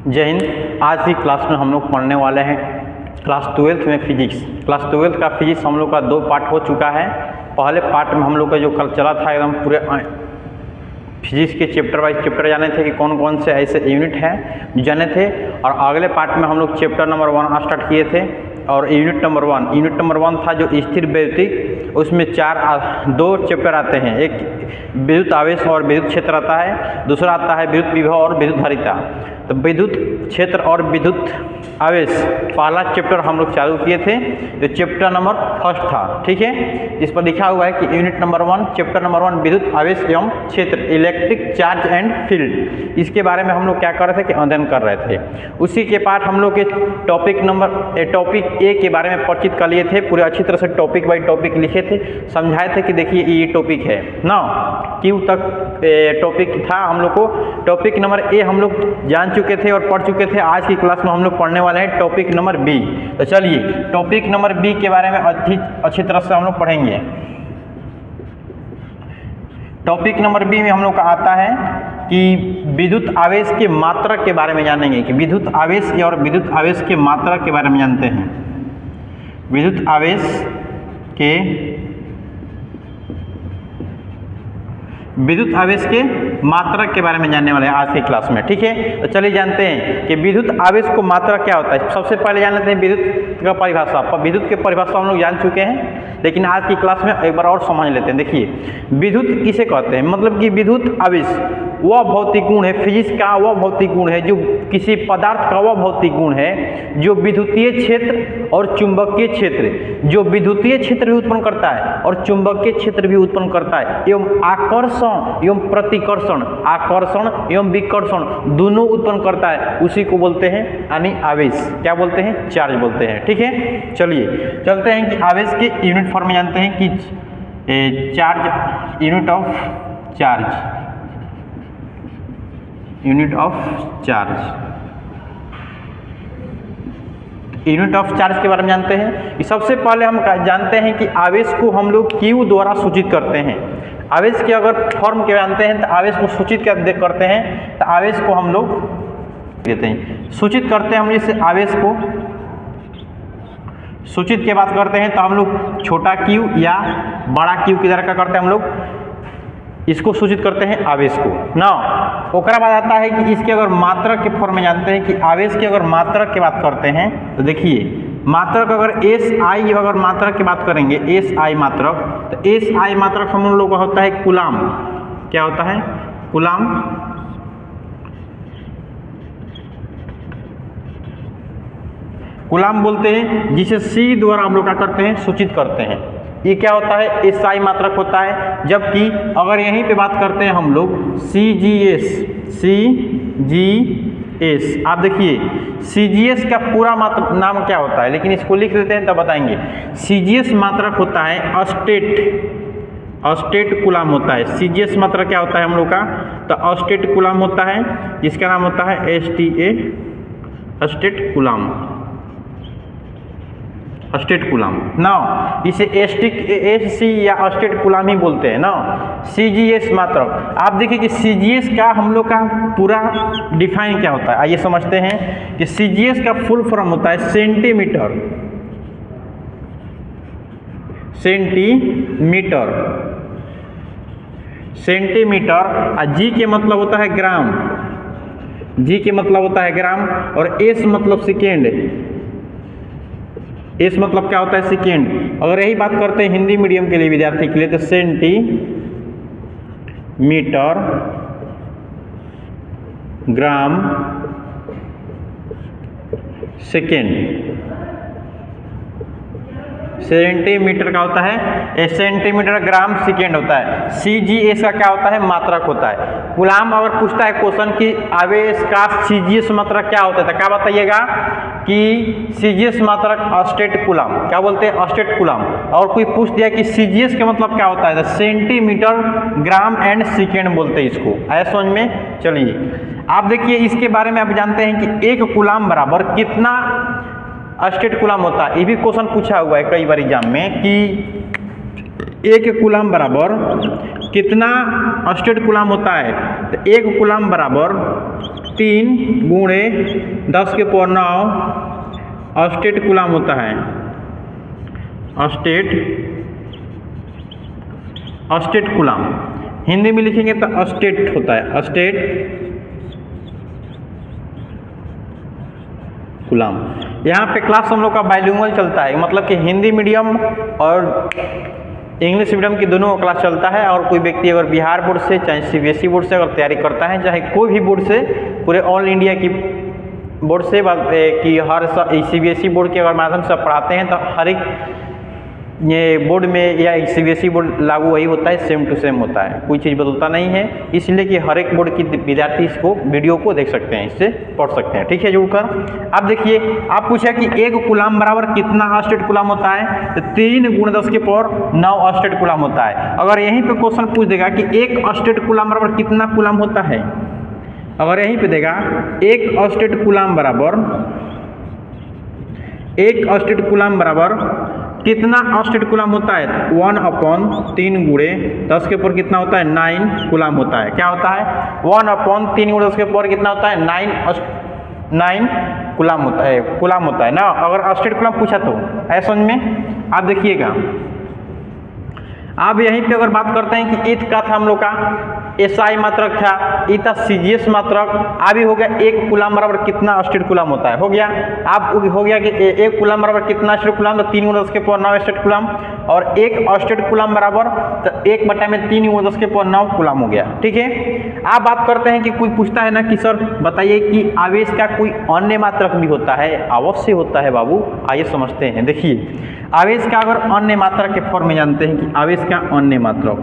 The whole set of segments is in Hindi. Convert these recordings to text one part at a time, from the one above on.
जय हिंद। आज की क्लास में हम लोग पढ़ने वाले हैं क्लास 12th में फिजिक्स। क्लास 12th का फिजिक्स हम लोग का 2 पार्ट हो चुका है। पहले पार्ट में हम लोग का जो कल चला था एकदम पूरे फिजिक्स के चैप्टर वाइज चैप्टर जाने थे कि कौन कौन से ऐसे यूनिट हैं जाने थे, और अगले पार्ट में हम लोग चैप्टर नंबर 1 स्टार्ट किए थे। और यूनिट नंबर 1 था जो स्थिर वैद्युतिक, उसमें 2 चैप्टर आते हैं। एक विद्युत आवेश और विद्युत क्षेत्र आता है, दूसरा आता है विद्युत विभव और विद्युत धारिता। तो विद्युत क्षेत्र और विद्युत आवेश पहला चैप्टर हम लोग चालू किए थे, जो चैप्टर नंबर 1 था। ठीक है, इस पर लिखा हुआ है कि यूनिट नंबर 1 चैप्टर नंबर 1 विद्युत आवेश एवं क्षेत्र, इलेक्ट्रिक चार्ज एंड फील्ड, इसके बारे में हम लोग क्या कर रहे थे कि अध्ययन कर रहे थे। उसी के पार्ट हम लोग के टॉपिक ए के बारे में परिचित कर लिए थे। पूरे अच्छी तरह से टॉपिक बाई टॉपिक लिखे थे, समझाए थे कि देखिए ये टॉपिक है ना, क्यों तक टॉपिक था। हम लोग को टॉपिक नंबर ए हम लोग जान चुके थे और पढ़ चुके थे। आज की क्लास में हम लोग पढ़ने वाले हैं टॉपिक नंबर बी। तो चलिए टॉपिक नंबर बी के बारे में अच्छी तरह से हम लोग पढ़ेंगे। टॉपिक नंबर बी में हम लोग का आता है कि विद्युत आवेश के मात्रक के बारे में जानेंगे, कि विद्युत आवेश और विद्युत आवेश के मात्रक के बारे में जानते हैं। विद्युत आवेश के मात्रक के बारे में जानने वाले हैं आज की क्लास में। ठीक है, तो चलिए जानते हैं कि विद्युत आवेश को मात्रक क्या होता है। सबसे पहले जान लेते हैं विद्युत का परिभाषा। विद्युत के परिभाषा हम लोग जान चुके हैं, लेकिन आज की क्लास में एक बार और समझ लेते हैं। देखिए विद्युत किसे कहते हैं, मतलब कि विद्युत आवेश वह भौतिक गुण है, फिजिक्स का वह भौतिक गुण है, जो किसी पदार्थ का वह भौतिक गुण है जो विद्युतीय क्षेत्र और चुंबकीय क्षेत्र, जो विद्युतीय क्षेत्र भी उत्पन्न करता है और चुंबकीय क्षेत्र भी उत्पन्न करता है, एवं आकर्षण एवं प्रतिकर्षण, आकर्षण एवं विकर्षण दोनों उत्पन्न करता है। उसी को बोलते हैं यानी आवेश। क्या बोलते हैं? चार्ज बोलते हैं। ठीक है, चलिए चलते हैं कि आवेश के यूनिट फॉर्म में जानते हैं कि charge, unit of charge, unit of charge. Unit of charge के बारे में जानते हैं कि सबसे पहले हम जानते हैं कि आवेश को हम लोग क्यू द्वारा सूचित करते हैं। आवेश के अगर फॉर्म के जानते हैं तो आवेश को सूचित करते हैं, तो आवेश को हम लोग देते हैं, सूचित करते हैं हम इस आवेश को। सूचित के बात करते हैं तो हम लोग छोटा क्यू या बड़ा क्यू की तरह का करते हैं, हम लोग इसको सूचित करते हैं आवेश को ना। ओकरा बाद आता है कि इसके अगर मात्रक के फॉर्म में जानते हैं कि आवेश की अगर मात्रक की बात करते हैं तो देखिए मात्रक अगर एस आई, अगर मात्रक की बात करेंगे एस आई मात्रक, तो एस आई मात्रक हम लोग का होता है कूलाम। क्या होता है? कूलाम। कूलाम बोलते हैं, जिसे सी द्वारा हम लोग क्या करते हैं? सूचित करते हैं। ये क्या होता है? एस आई मात्रक होता है। जबकि अगर यहीं पे बात करते हैं हम लोग सी जी एस, आप देखिए सी जी एस का पूरा मात्रक नाम क्या होता है, लेकिन इसको लिख लेते हैं तब बताएंगे। सी जी एस मात्रक होता है अस्टेट कूलाम होता है। सी जी एस मात्रक क्या होता है हम लोग का? तो अस्टेट कूलाम होता है, जिसका नाम होता है STA, state coulomb, state coulomb ना। इसे SC या अस्टेट कूलाम ही बोलते हैं ना। CGS मात्रक, आप देखिए कि CGS का हम लोग का पूरा डिफाइन क्या होता है, आइए समझते हैं कि CGS का फुल फॉर्म होता है सेंटीमीटर। और G के मतलब होता है ग्राम, G के मतलब होता है ग्राम, और S मतलब सेकेंड, एस मतलब क्या होता है? सेकेंड। अगर यही बात करते हैं हिंदी मीडियम के लिए विद्यार्थी के लिए तो सेंटीमीटर, ग्राम, सेकेंड। सेंटीमीटर का होता है सेंटीमीटर, ग्राम, सेकेंड होता है। CGS का क्या होता है? मात्रक होता है। कूलाम अगर पूछता है क्वेश्चन कि आवेश का CGS मात्रक क्या होता है तो क्या बताइएगा कि CGS मात्रक अस्टेट कूलाम। क्या बोलते हैं? State coulomb. और कोई पूछ दिया कि CGS का मतलब क्या होता है तो सेंटीमीटर, ग्राम एंड सेकेंड बोलते हैं इसको। आया समझ में? चलिए आप देखिए इसके बारे में आप जानते हैं कि 1 कूलाम बराबर कितना अस्टेट कूलाम होता है। ये भी क्वेश्चन पूछा हुआ है कई बार एग्जाम में कि 1 कूलाम बराबर कितना अस्टेट कूलाम होता है, तो 1 कूलाम बराबर 3 गुणे 10 के पावर 9 स्टेट कूलाम होता है। स्टेट कूलाम हिंदी में लिखेंगे तो स्टेट होता है, स्टेट कूलाम। यहाँ पे क्लास हम लोग का बाइलिंगुअल चलता है, मतलब कि हिंदी मीडियम और इंग्लिश मीडियम की दोनों क्लास चलता है। और कोई व्यक्ति अगर बिहार बोर्ड से चाहे सीबीएसई बोर्ड से अगर तैयारी करता है, चाहे कोई भी बोर्ड से, पूरे ऑल इंडिया की बोर्ड से कि हर सीबीएसई बोर्ड के अगर माध्यम से पढ़ाते हैं तो हर एक ये बोर्ड में या सीबीएसई बोर्ड लागू वही होता है, सेम टू सेम होता है, कोई चीज़ बदलता नहीं है। इसलिए कि हर एक बोर्ड की विद्यार्थी इसको वीडियो को देख सकते हैं, इससे पढ़ सकते हैं। ठीक है जोड़ कर अब देखिए, आप पूछा कि 1 कूलाम बराबर कितना स्टेट कूलाम होता है, तो 3 गुणे 10 के पावर 9 स्टेट कूलाम होता है। अगर यहीं पे क्वेश्चन पूछ देगा कि 1 स्टेट कूलाम बराबर कितना कूलाम होता है, अगर यहीं पे देगा 1 स्टेट कूलाम बराबर 1 स्टेट कूलाम बराबर कितना स्टेट कूलाम होता है, 1/3 गुणे 10 के ऊपर कितना होता है, 9 कूलाम होता है। क्या होता है, 1/3 गुणे 10 के ऊपर कितना होता है, 9 कूलाम होता है ना। अगर स्टेट कूलाम पूछा तो ऐसा समझ में। आप देखिएगा, अब यहीं पे अगर बात करते हैं कि ईथ का था हम लोग का एसआई मात्रक था, ई था सीजीएस मात्रक। अभी हो गया 1 कूलाम बराबर कितना स्टेट कूलाम होता है, हो गया। अब हो गया कि 1 कूलाम बराबर कितना स्टेट कूलाम, तो 3 गुणे 10 के पावर 9 स्टेट कूलाम। और 1 स्टेट कूलाम बराबर तो 1/3 गुणे 10 के पावर 9 कूलाम हो गया। ठीक है, आप बात करते हैं कि कोई पूछता है ना कि सर बताइए कि आवेश का कोई अन्य मात्रक भी होता है। अवश्य होता है बाबू, आइए समझते हैं। देखिए, आवेश का अगर अन्य मात्रक के फॉर्म में जानते हैं कि आवेश का अन्य मात्रक,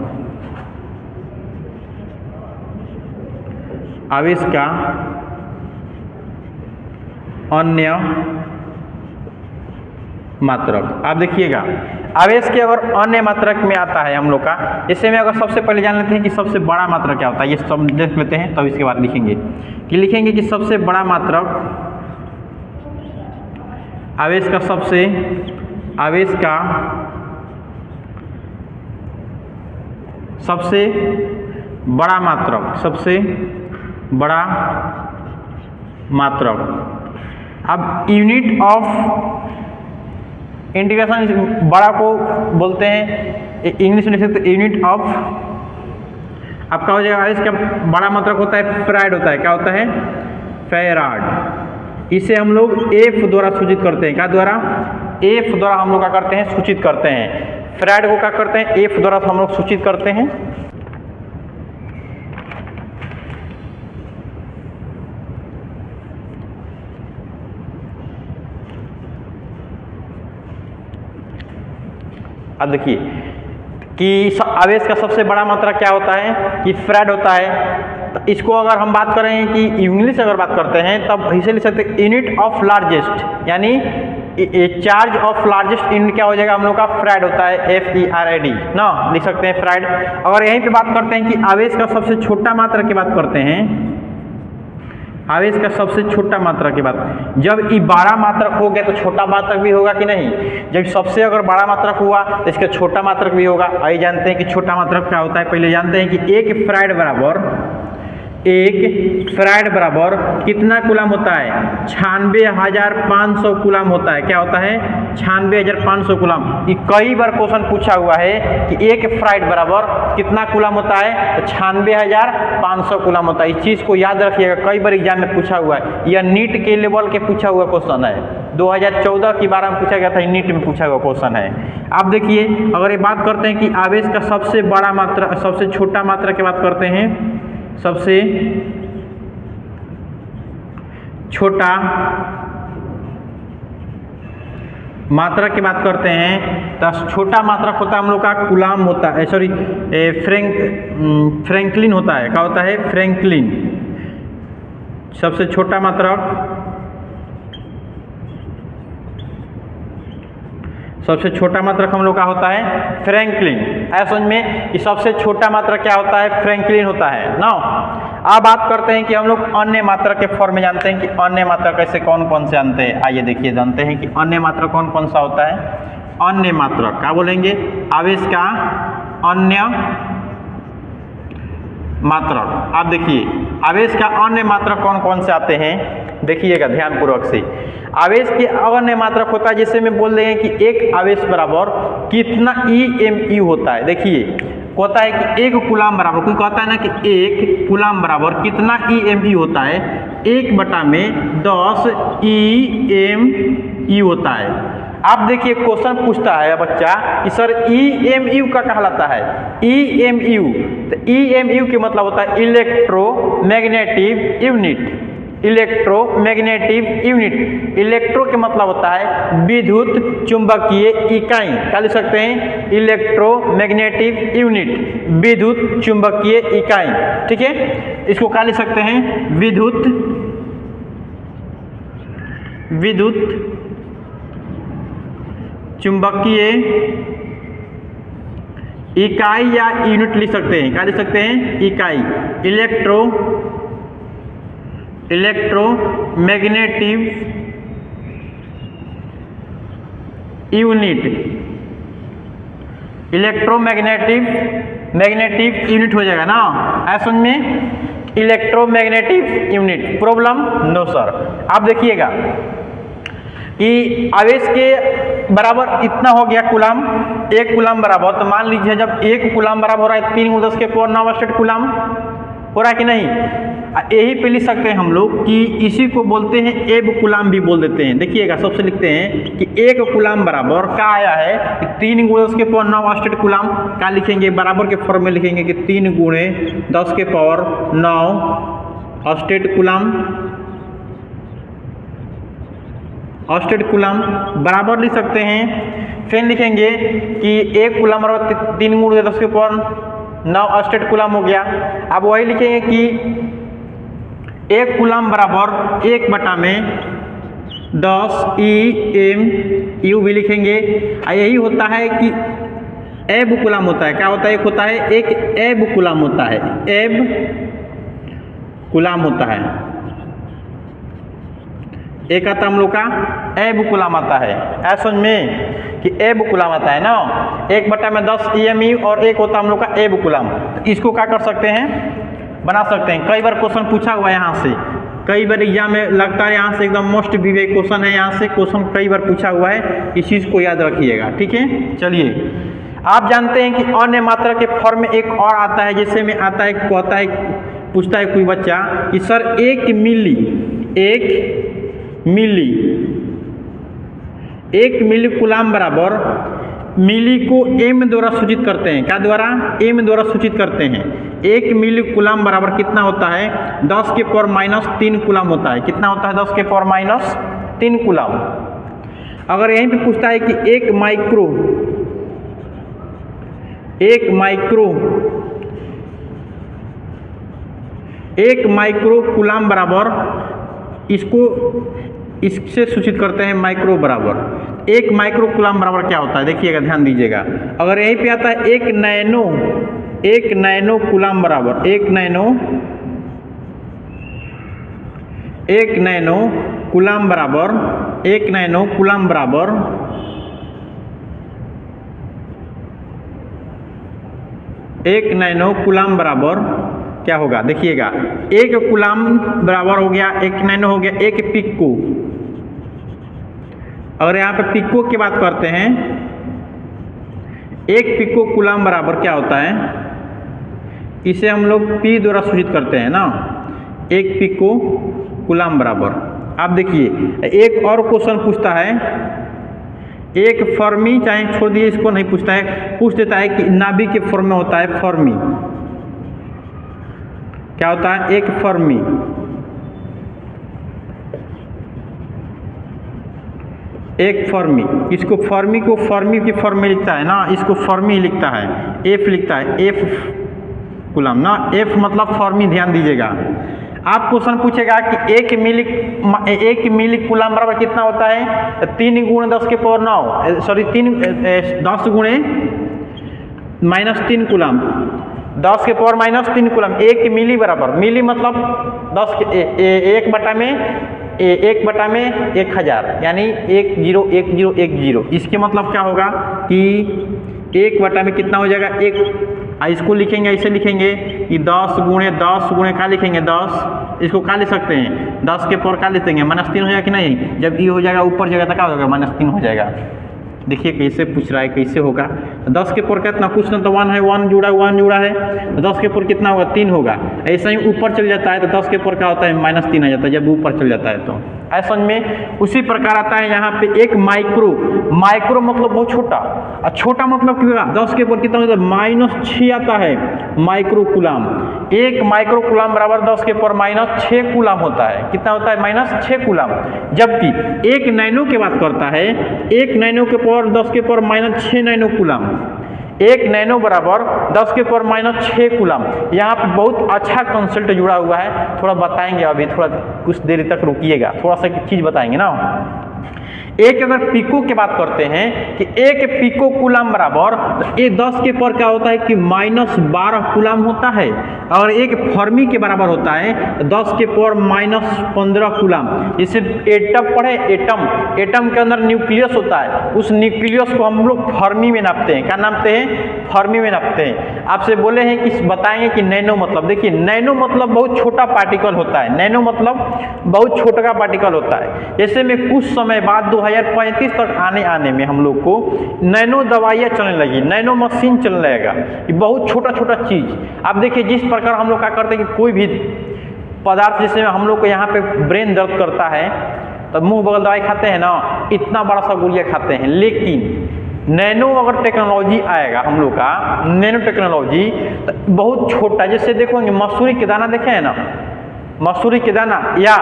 आवेश का अन्य मात्रक, आप देखिएगा आवेश के अगर अन्य मात्रक में आता है हम लोग का, इससे में अगर सबसे पहले जान लेते हैं कि सबसे बड़ा मात्रक क्या होता है। ये सब देख लेते हैं, तब इसके बाद लिखेंगे कि सबसे बड़ा मात्रक आवेश का सबसे बड़ा मात्रक। अब यूनिट ऑफ इंटीग्रेशन बड़ा को बोलते हैं इंग्लिश में लिख सकते यूनिट ऑफ। आपका हो जाएगा आवेश का बड़ा मात्रक होता है फैराड होता है। क्या होता है, फैराड। इसे हम लोग एफ द्वारा सूचित करते हैं। क्या द्वारा, एफ द्वारा हम लोग क्या करते हैं, सूचित करते हैं। फैराड को क्या करते हैं, एफ द्वारा हम लोग सूचित करते हैं। अब देखिए कि आवेश का सबसे बड़ा मात्रक क्या होता है, कि फैराड होता है। तो इसको अगर हम बात करें कि इंग्लिश अगर बात करते हैं तब इसे लिख सकते हैं यूनिट ऑफ लार्जेस्ट, यानी चार्ज ऑफ लार्जेस्ट यूनिट क्या हो जाएगा हम लोग का, फैराड होता है, FERAD ना लिख सकते हैं फैराड। अगर यहीं पे बात करते हैं कि आवेश का सबसे छोटा मात्रक की बात करते हैं, आवेश का सबसे छोटा मात्रक की बात, जब ये बड़ा मात्रक हो गया तो छोटा मात्रक भी होगा कि नहीं। जब सबसे अगर बड़ा मात्रक हुआ तो इसका छोटा मात्रक भी होगा। आइए जानते हैं कि छोटा मात्रक क्या होता है। पहले जानते हैं कि एक फैराड बराबर कितना कूलाम होता है, 96,500 कूलाम होता है। क्या होता है, 96,500 कूलाम। ये कई बार क्वेश्चन पूछा हुआ है कि एक फैराड बराबर कितना कूलाम होता है, तो 96,500 कूलाम होता है। इस चीज़ को याद रखिएगा, कई बार एग्जाम में पूछा हुआ है। यह नीट के लेवल के पूछा हुआ क्वेश्चन है, 2014 की बार में पूछा गया था, नीट में पूछा हुआ क्वेश्चन है। आप देखिए, अगर ये बात करते हैं कि आवेश का सबसे बड़ा मात्रा, सबसे छोटा मात्रा की बात करते हैं, सबसे छोटा मात्रा की बात करते हैं तो छोटा मात्रक होता है हम लोग का कूलाम होता है, सॉरी फ्रैंकलिन होता है। क्या होता है, फ्रैंकलिन। सबसे छोटा मात्रक, सबसे छोटा मात्रक हम लोग का होता है फ्रैंकलिन। ऐसा समझ में कि सबसे छोटा मात्रक क्या होता है, फ्रैंकलिन होता है ना। अब बात करते हैं कि हम लोग अन्य मात्रक के फॉर्म में जानते हैं कि अन्य मात्रक कैसे कौन कौन से जानते हैं। आइए देखिए, जानते हैं कि अन्य मात्रक कौन कौन सा होता है। अन्य मात्रक क्या बोलेंगे, आवेश का अन्य मात्रक। आप देखिए आवेश का अन्य मात्रक कौन कौन से आते हैं, देखिएगा ध्यानपूर्वक से। आवेश के अन्य मात्रक होता है, जैसे में बोल देंगे कि एक आवेश बराबर कितना EMU होता है। देखिए होता है कि एक कूलाम बराबर, कोई कहता है ना कि एक कूलाम बराबर कितना EMU होता है, 1/10 EMU होता है। आप देखिए क्वेश्चन पूछता है बच्चा कि सर EMU का कहलाता है, EMU, तो EMU के मतलब होता है electromagnetic unit. Electromagnetic unit, electro के मतलब होता है विद्युत चुंबकीय इकाई, क्या लिख सकते हैं, इलेक्ट्रोमैग्नेटिक यूनिट, विद्युत चुंबकीय इकाई, ठीक है। इसको क्या लिख सकते हैं, विद्युत चुंबकीय इकाई या यूनिट लिख सकते हैं, क्या लिख सकते हैं, इकाई। इलेक्ट्रोमैग्नेटिक यूनिट, मैग्नेटिक यूनिट हो जाएगा ना, ऐसा में electromagnetic unit. Problem no sir. आप देखिएगा कि आवेश के बराबर इतना हो गया कूलाम, एक कूलाम बराबर, तो मान लीजिए जब एक कूलाम बराबर हो रहा है 3 × 10⁹ स्टेट कूलाम हो रहा है कि नहीं। यही पे लिख सकते हैं हम लोग कि इसी को बोलते हैं एब कूलाम भी बोल देते हैं। देखिएगा सबसे लिखते हैं कि एक कूलाम बराबर क्या आया है कि 3 × 10⁹ स्टेट कूलाम, क्या लिखेंगे, बराबर के फॉर्म में लिखेंगे कि 3 × 10⁹ स्टेट कूलाम, स्टेट कूलाम बराबर लिख सकते हैं। फिर लिखेंगे कि एक कूलाम बराबर 3 × 10⁹ स्टेट कूलाम हो गया। अब वही लिखेंगे कि एक कूलाम बराबर 1/10 EMU भी लिखेंगे। यही होता है कि एब कूलाम होता है, क्या होता है, एक होता है, एक एब कूलाम होता है, एब कूलाम होता है, एक आता हम लोग का एब कूलाम आता है, ऐसा में कि एब कूलाम आता है ना, 1/10 EMU और एक होता हम लोग का एब कूलाम। तो इसको क्या कर सकते हैं, बना सकते हैं। कई बार क्वेश्चन पूछा हुआ है यहाँ से, कई बार एग्जाम में लगता है, यहाँ से एकदम मोस्ट विवेक क्वेश्चन है, यहाँ से क्वेश्चन कई बार पूछा हुआ है, इस चीज़ को याद रखिएगा, ठीक है। चलिए आप जानते हैं कि अन्य मात्रा के फॉर्म में एक और आता है, जैसे में आता है, कहता है, पूछता है कोई बच्चा कि सर 1 मिली कूलाम बराबर, मिली को m द्वारा सूचित करते हैं, क्या द्वारा, m द्वारा सूचित करते हैं। 1 मिली कूलाम बराबर कितना होता है, 10⁻³ कूलाम होता है। कितना होता है, 10⁻³ कूलाम। अगर यहीं पे पूछता है कि 1 माइक्रो कूलाम बराबर, इससे सूचित करते हैं माइक्रो बराबर। 1 माइक्रो कूलाम बराबर क्या होता है, देखिएगा, ध्यान दीजिएगा। अगर यहीं पे आता है 1 नैनो कूलाम बराबर, 1 नैनो कूलाम बराबर, 1 नैनो कूलाम बराबर 1 नैनो कूलाम बराबर क्या होगा, देखिएगा, 1 कूलाम बराबर हो गया, 1 नैनो हो गया 1 पिको। अगर यहाँ पे पिको की बात करते हैं, 1 पिको कूलाम बराबर क्या होता है, इसे हम लोग P द्वारा सूचित करते हैं ना, 1 पिको कूलाम बराबर। आप देखिए एक और क्वेश्चन पूछता है, एक फर्मी, चाहे छोड़ दिए इसको, नहीं पूछता है, पूछ देता है कि नाभिक के फॉर्म में होता है फर्मी, क्या होता है, एक फर्मी। इसको फर्मी को फर्मी की फॉर्म में लिखता है ना, इसको फर्मी लिखता है, F लिखता है, F कूलाम ना, F मतलब फर्मी, ध्यान दीजिएगा। आप क्वेश्चन पूछेगा कि 1 मिली कूलाम बराबर कितना होता है, 3 × 10⁻⁹, सॉरी 10 × -3 कूलाम, 10⁻³ कूलाम। 1 मिली बराबर, मिली मतलब 1/1000, यानी 101010। इसके मतलब क्या होगा कि 1 बटा में कितना हो जाएगा, 1 इसको लिखेंगे, ऐसे लिखेंगे कि 10 गुणे क्या लिखेंगे 10, इसको क्या लिख सकते हैं 10 के पावर क्या लिख देंगे -3 हो जाएगा कि नहीं। जब ये हो जाएगा ऊपर जाएगा तो क्या हो जाएगा -3 हो जाएगा। देखिए कैसे पूछ रहा है, कैसे होगा। 10 के पावर कितना, कुछ ना तो 1 है, 1 जुड़ा है, तो 10 के पावर कितना होगा 3 होगा। ऐसा ही ऊपर चल जाता है तो 10 के पावर क्या होता है -3 आ जाता है जब ऊपर चल जाता है। तो ऐसा में उसी प्रकार आता है यहाँ पे एक माइक्रो मतलब बहुत छोटा, और छोटा मतलब क्या, 10 के पावर कितना होता है -6 आता है माइक्रो कूलाम। एक माइक्रो कूलाम बराबर 10 के पावर -6 कूलाम होता है। कितना होता है -6 कूलाम। जबकि एक नैनो की बात करता है, एक नैनो के पावर 10 के पावर -6 नैनो कूलाम, एक नैनो बराबर 10 के पावर -6 कूलाम। यहाँ पे बहुत अच्छा कंसेप्ट जुड़ा हुआ है, थोड़ा बताएंगे अभी, थोड़ा कुछ देर तक रुकिएगा, थोड़ा सा चीज़ बताएंगे ना। एक अगर पिको की बात करते हैं कि एक पिको कूलाम बराबर, तो ये 10 के पावर क्या होता है कि -12 कूलाम होता है। और एक फर्मी के बराबर होता है 10 के पावर -15 कूलाम। जैसे एटम पढ़े, एटम के अंदर न्यूक्लियस होता है, उस न्यूक्लियस को हम लोग फर्मी में नापते हैं। क्या नापते हैं, फर्मी में नापते हैं। आपसे बोले हैं कि बताएंगे कि नैनो मतलब, देखिए नैनो मतलब बहुत छोटा पार्टिकल होता है, नैनो मतलब बहुत छोटा का पार्टिकल होता है। जैसे में कुछ समय बाद 2035 तक आने में हम लोग को नैनो दवाइयाँ चलने लगी, नैनो मशीन चलने लगेगा, ये बहुत छोटा चीज़। आप देखिए जिस प्रकार हम लोग क्या करते हैं कि कोई भी पदार्थ, जैसे हम लोग को यहाँ पे ब्रेन दर्द करता है तो मुंह बगल दवाई खाते हैं ना, इतना बड़ा सा गोलियाँ खाते हैं। लेकिन नैनो अगर टेक्नोलॉजी आएगा हम लोग का, नैनो टेक्नोलॉजी तो बहुत छोटा, जैसे देखोगे मसूरी के दाना देखे हैं ना, मसूरी के दाना या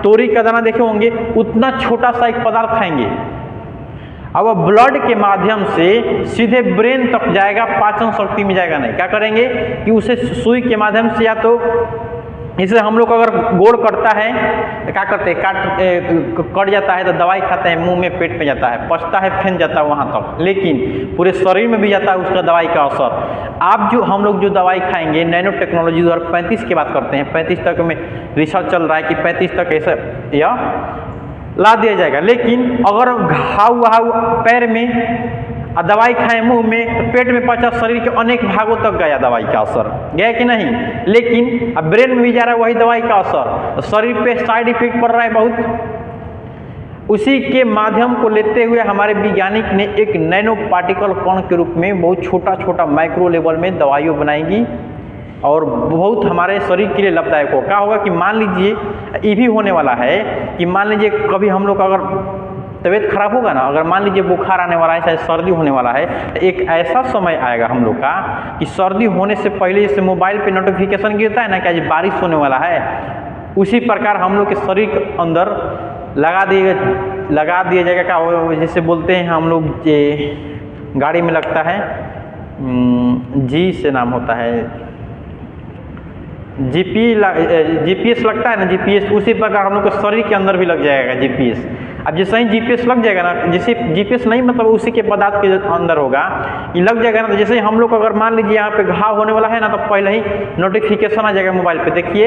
तोरी का दाना देखे होंगे, उतना छोटा सा एक पदार्थ खाएंगे, अब वो ब्लड के माध्यम से सीधे ब्रेन तक जाएगा, पाचन शक्ति में जाएगा नहीं। क्या करेंगे कि उसे सुई के माध्यम से, या तो इसे हम लोग अगर गोड़ कटता है तो क्या करते हैं, कट जाता है तो दवाई खाते हैं, मुंह में पेट में जाता है, पचता है, फेंक जाता है वहाँ तक, लेकिन पूरे शरीर में भी जाता है उसका दवाई का असर। आप जो हम लोग जो दवाई खाएंगे नैनो टेक्नोलॉजी 2035 की बात करते हैं, 35 तक में रिसर्च चल रहा है कि 35 तक ऐसा या ला दिया जाएगा। लेकिन अगर घाव पैर में और दवाई खाएं मुंह में, तो पेट में पचा, शरीर के अनेक भागों तक गया दवाई का असर, गया कि नहीं। लेकिन अब ब्रेन में भी जा रहा है वही दवाई का असर, शरीर पे साइड इफेक्ट पड़ रहा है बहुत। उसी के माध्यम को लेते हुए हमारे वैज्ञानिक ने एक नैनो पार्टिकल कण के रूप में बहुत छोटा माइक्रो लेवल में दवाइयाँ बनाएंगी, और बहुत हमारे शरीर के लिए लाभदायक हो। क्या होगा कि मान लीजिए ये भी होने वाला है कि मान लीजिए कभी हम लोग अगर तबीयत खराब होगा ना, अगर मान लीजिए बुखार आने वाला है, चाहे सर्दी होने वाला है, तो एक ऐसा समय आएगा हम लोग का कि सर्दी होने से पहले जैसे मोबाइल पे नोटिफिकेशन गिरता है ना कि आज बारिश होने वाला है, उसी प्रकार हम लोग के शरीर के अंदर लगा दिया जाएगा। क्या जैसे बोलते हैं हम लोग, ये गाड़ी में लगता है, जी से नाम होता है, जीपीएस लगता है ना, जीपीएस, उसी प्रकार हम लोग के शरीर के अंदर भी लग जाएगा जीपीएस। अब जैसे ही जीपीएस लग जाएगा ना, जैसे जीपीएस नहीं मतलब उसी के पदार्थ के अंदर होगा, ये लग जाएगा ना, तो जैसे ही हम लोग अगर मान लीजिए यहाँ पे घाव होने वाला है ना, तो पहले ही नोटिफिकेशन आ जाएगा मोबाइल पे, देखिए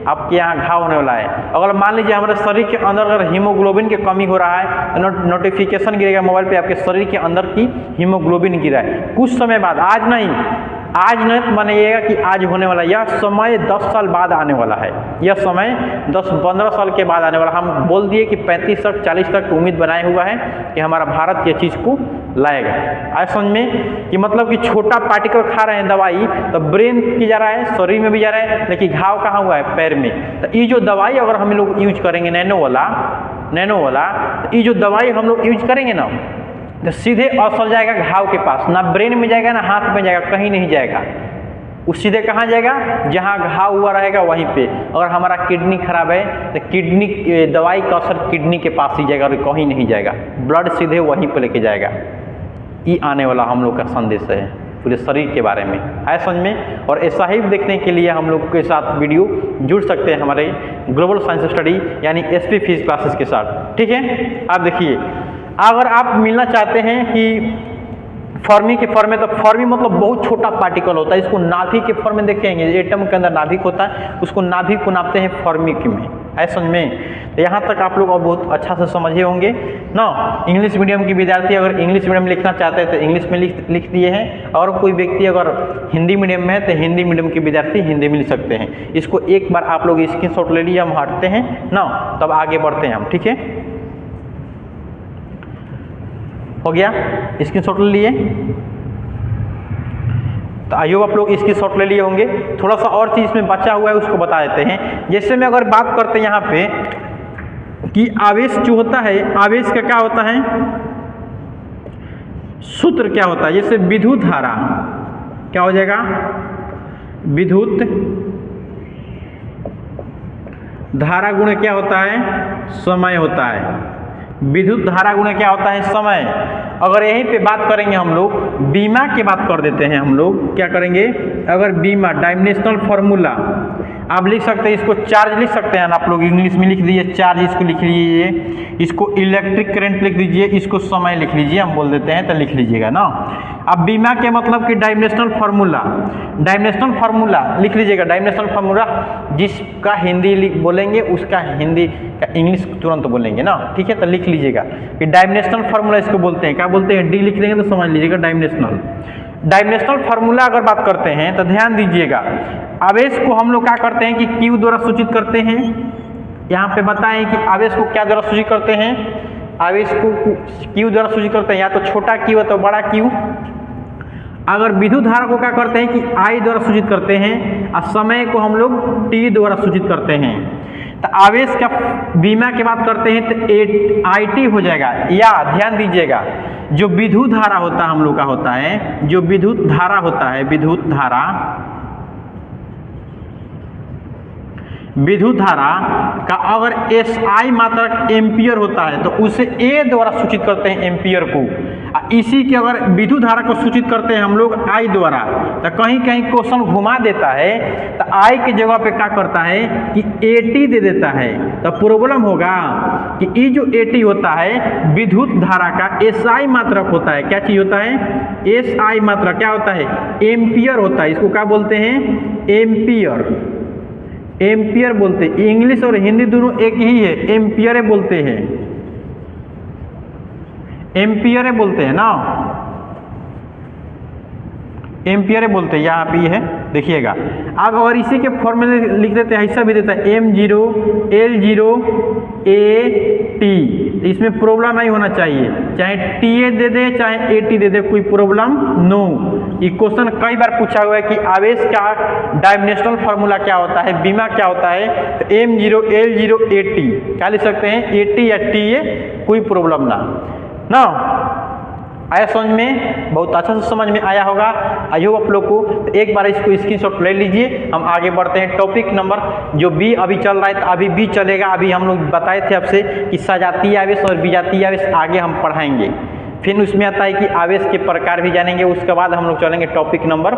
आपके यहाँ घाव होने वाला है। अगर मान लीजिए हमारे शरीर के अंदर अगर हीमोग्लोबिन की कमी हो रहा है तो नोटिफिकेशन गिरेगा मोबाइल पे, आपके शरीर के अंदर की हीमोग्लोबिन गिरा है। कुछ समय बाद, आज नहीं मानिएगा कि आज होने वाला, यह समय 10 साल बाद आने वाला है, यह समय 10-15 साल के बाद आने वाला। हम बोल दिए कि 35 तक 40 तक उम्मीद बनाए हुआ है कि हमारा भारत ये चीज़ को लाएगा। आज समझ में कि मतलब कि छोटा पार्टिकल खा रहे हैं दवाई, तो ब्रेन की जा रहा है, शरीर में भी जा रहा है, लेकिन घाव कहाँ हुआ है, पैर में। तो ये जो दवाई अगर हम लोग यूज करेंगे नैनो वाला, तो ये जो दवाई हम लोग यूज करेंगे ना, तो सीधे असर जाएगा घाव के पास, ना ब्रेन में जाएगा ना हाथ में जाएगा, कहीं नहीं जाएगा। वो सीधे कहाँ जाएगा, जहाँ घाव हुआ रहेगा वहीं पे। अगर हमारा किडनी खराब है तो किडनी दवाई का असर किडनी के पास ही जाएगा और कहीं नहीं जाएगा, ब्लड सीधे वहीं पे लेके जाएगा। ये आने वाला हम लोग का संदेश है पूरे शरीर के बारे में, आए समझ में। और ऐसा ही देखने के लिए हम लोग के साथ वीडियो जुड़ सकते हैं हमारे ग्लोबल साइंस स्टडी यानी SP फिजिक्स क्लासेस के साथ, ठीक है। आप देखिए, अगर आप मिलना चाहते हैं कि फर्मी के फॉर्म में, तो फर्मी मतलब बहुत छोटा पार्टिकल होता है, इसको नाभिक के फॉर्म में देखेंगे, एटम के अंदर नाभिक होता है, उसको नाभिक को नापते हैं फर्मी में। है समझ में। तो यहाँ तक आप लोग और बहुत अच्छा से समझे होंगे ना। इंग्लिश मीडियम के विद्यार्थी अगर इंग्लिश मीडियम लिखना चाहते हैं तो इंग्लिश में लिख दिए हैं, और कोई व्यक्ति अगर हिंदी मीडियम में है तो हिंदी मीडियम के विद्यार्थी हिंदी में लिख सकते हैं। इसको एक बार आप लोग स्क्रीनशॉट ले लिए, हम हटते हैं ना, तब आगे बढ़ते हैं हम, ठीक है। हो गया, स्क्रीनशॉट ले लिए, तो आई होप आप लोग इसकी शॉट ले लिए होंगे। थोड़ा सा और चीज़ में बचा हुआ है उसको बता देते हैं। जैसे में अगर बात करते हैं यहाँ पे कि आवेश जो होता है, आवेश का क्या होता है, सूत्र क्या होता है। जैसे विद्युत धारा क्या हो जाएगा, विद्युत धारा गुणे क्या होता है, समय होता है। विद्युत धारा गुणे क्या होता है, समय। अगर यहीं पे बात करेंगे हम लोग, बीमा की बात कर देते हैं हम लोग, क्या करेंगे, अगर बीमा डायमेंशनल फार्मूला आप लिख सकते हैं, इसको चार्ज लिख सकते हैं आप लोग, इंग्लिश में लिख दीजिए चार्ज, इसको लिख लीजिए, इसको इलेक्ट्रिक करंट लिख दीजिए, इसको समय लिख लीजिए, हम बोल देते हैं तो लिख लीजिएगा ना। अब बीमा के मतलब कि डायमेंशनल फार्मूला, डायमेंशनल फार्मूला लिख लीजिएगा। डायमेंशनल फार्मूला जिसका हिंदी बोलेंगे उसका हिंदी का इंग्लिश तुरंत बोलेंगे ना, ठीक है। तो लिख लीजिएगा कि डायमेंशनल फार्मूला इसको बोलते हैं, क्या बोलते हैं, डी लिख देंगे तो समझ लीजिएगा डायमेंशनल। डायमेंशनल फार्मूला अगर बात करते हैं तो ध्यान दीजिएगा, आवेश को हम लोग क्या करते हैं कि क्यू द्वारा सूचित करते हैं। यहाँ पे बताएं कि आवेश को क्या द्वारा सूचित करते हैं, आवेश को क्यू द्वारा सूचित करते हैं, या तो छोटा क्यू है तो बड़ा क्यू। अगर विद्युत धारा को क्या करते हैं कि आई द्वारा सूचित करते हैं, और समय को हम लोग टी द्वारा सूचित करते हैं। तो आवेश का बीमा की बात करते हैं तो आई टी हो जाएगा। या ध्यान दीजिएगा, जो विद्युत धारा होता है हम लोग का होता है, जो विद्युत धारा होता है, विद्युत धारा, विद्युत धारा का अगर एस आई मात्रक एम्पियर होता है तो उसे ए द्वारा सूचित करते हैं, एम्पियर को। इसी के अगर विद्युत धारा को सूचित करते हैं हम लोग आई द्वारा, तो कहीं कहीं क्वेश्चन घुमा देता है, तो आई के जगह पे क्या करता है कि एटी दे देता है। तो प्रॉब्लम होगा कि ये जो एटी होता है विद्युत धारा का एस आई मात्रक होता है। क्या चीज होता है, एस आई मात्रक क्या होता है, एम्पियर होता है। इसको क्या बोलते हैं, एम्पियर, एम्पियर बोलते हैं। इंग्लिश और हिंदी दोनों एक ही है, एम्पियर बोलते हैं, एम्पियर बोलते हैं ना, एम्पियर बोलते हैं। यहाँ पे है देखिएगा। अब अगर इसी के फॉर्मूले लिख देते हैं, ऐसा भी देता है M0 L0 AT, इसमें प्रॉब्लम नहीं होना चाहिए, चाहे TA दे दे चाहे AT दे दे, कोई प्रॉब्लम नो। ये क्वेश्चन कई बार पूछा हुआ है कि आवेश का डायमेंशनल फार्मूला क्या होता है, बीमा क्या होता है, तो M0 L0 AT क्या लिख सकते हैं, AT या TA, कोई प्रॉब्लम ना। आया समझ में, बहुत अच्छा से समझ में आया होगा आई होप आप लोग को। तो एक बार इसको स्क्रीनशॉट ले लीजिए, हम आगे बढ़ते हैं। टॉपिक नंबर जो बी अभी चल रहा है, तो अभी बी चलेगा। अभी हम लोग बताए थे आपसे कि सजातीय आवेश और विजातीय आवेश आगे हम पढ़ाएंगे। फिर उसमें आता है कि आवेश के प्रकार भी जानेंगे, उसके बाद हम लोग चलेंगे टॉपिक नंबर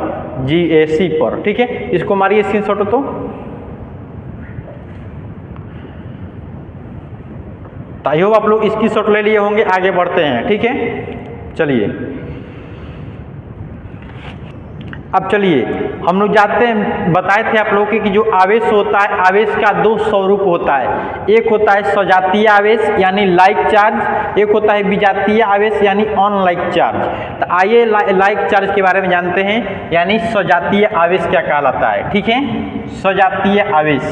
सी पर, ठीक है। इसको मारिए स्क्रीनशॉट। तो आई होप आप लोग स्क्रीनशॉट ले लिए होंगे, आगे बढ़ते हैं, ठीक है। चलिए अब चलिए हम लोग जाते हैं, बताए थे आप लोगों को कि जो आवेश होता है, आवेश का दो स्वरूप होता है। एक होता है सजातीय आवेश यानी लाइक चार्ज, एक होता है विजातीय आवेश यानी अनलाइक चार्ज। तो आइए लाइक चार्ज के बारे में जानते हैं, यानी सजातीय आवेश क्या कहलाता है, ठीक है। सजातीय आवेश,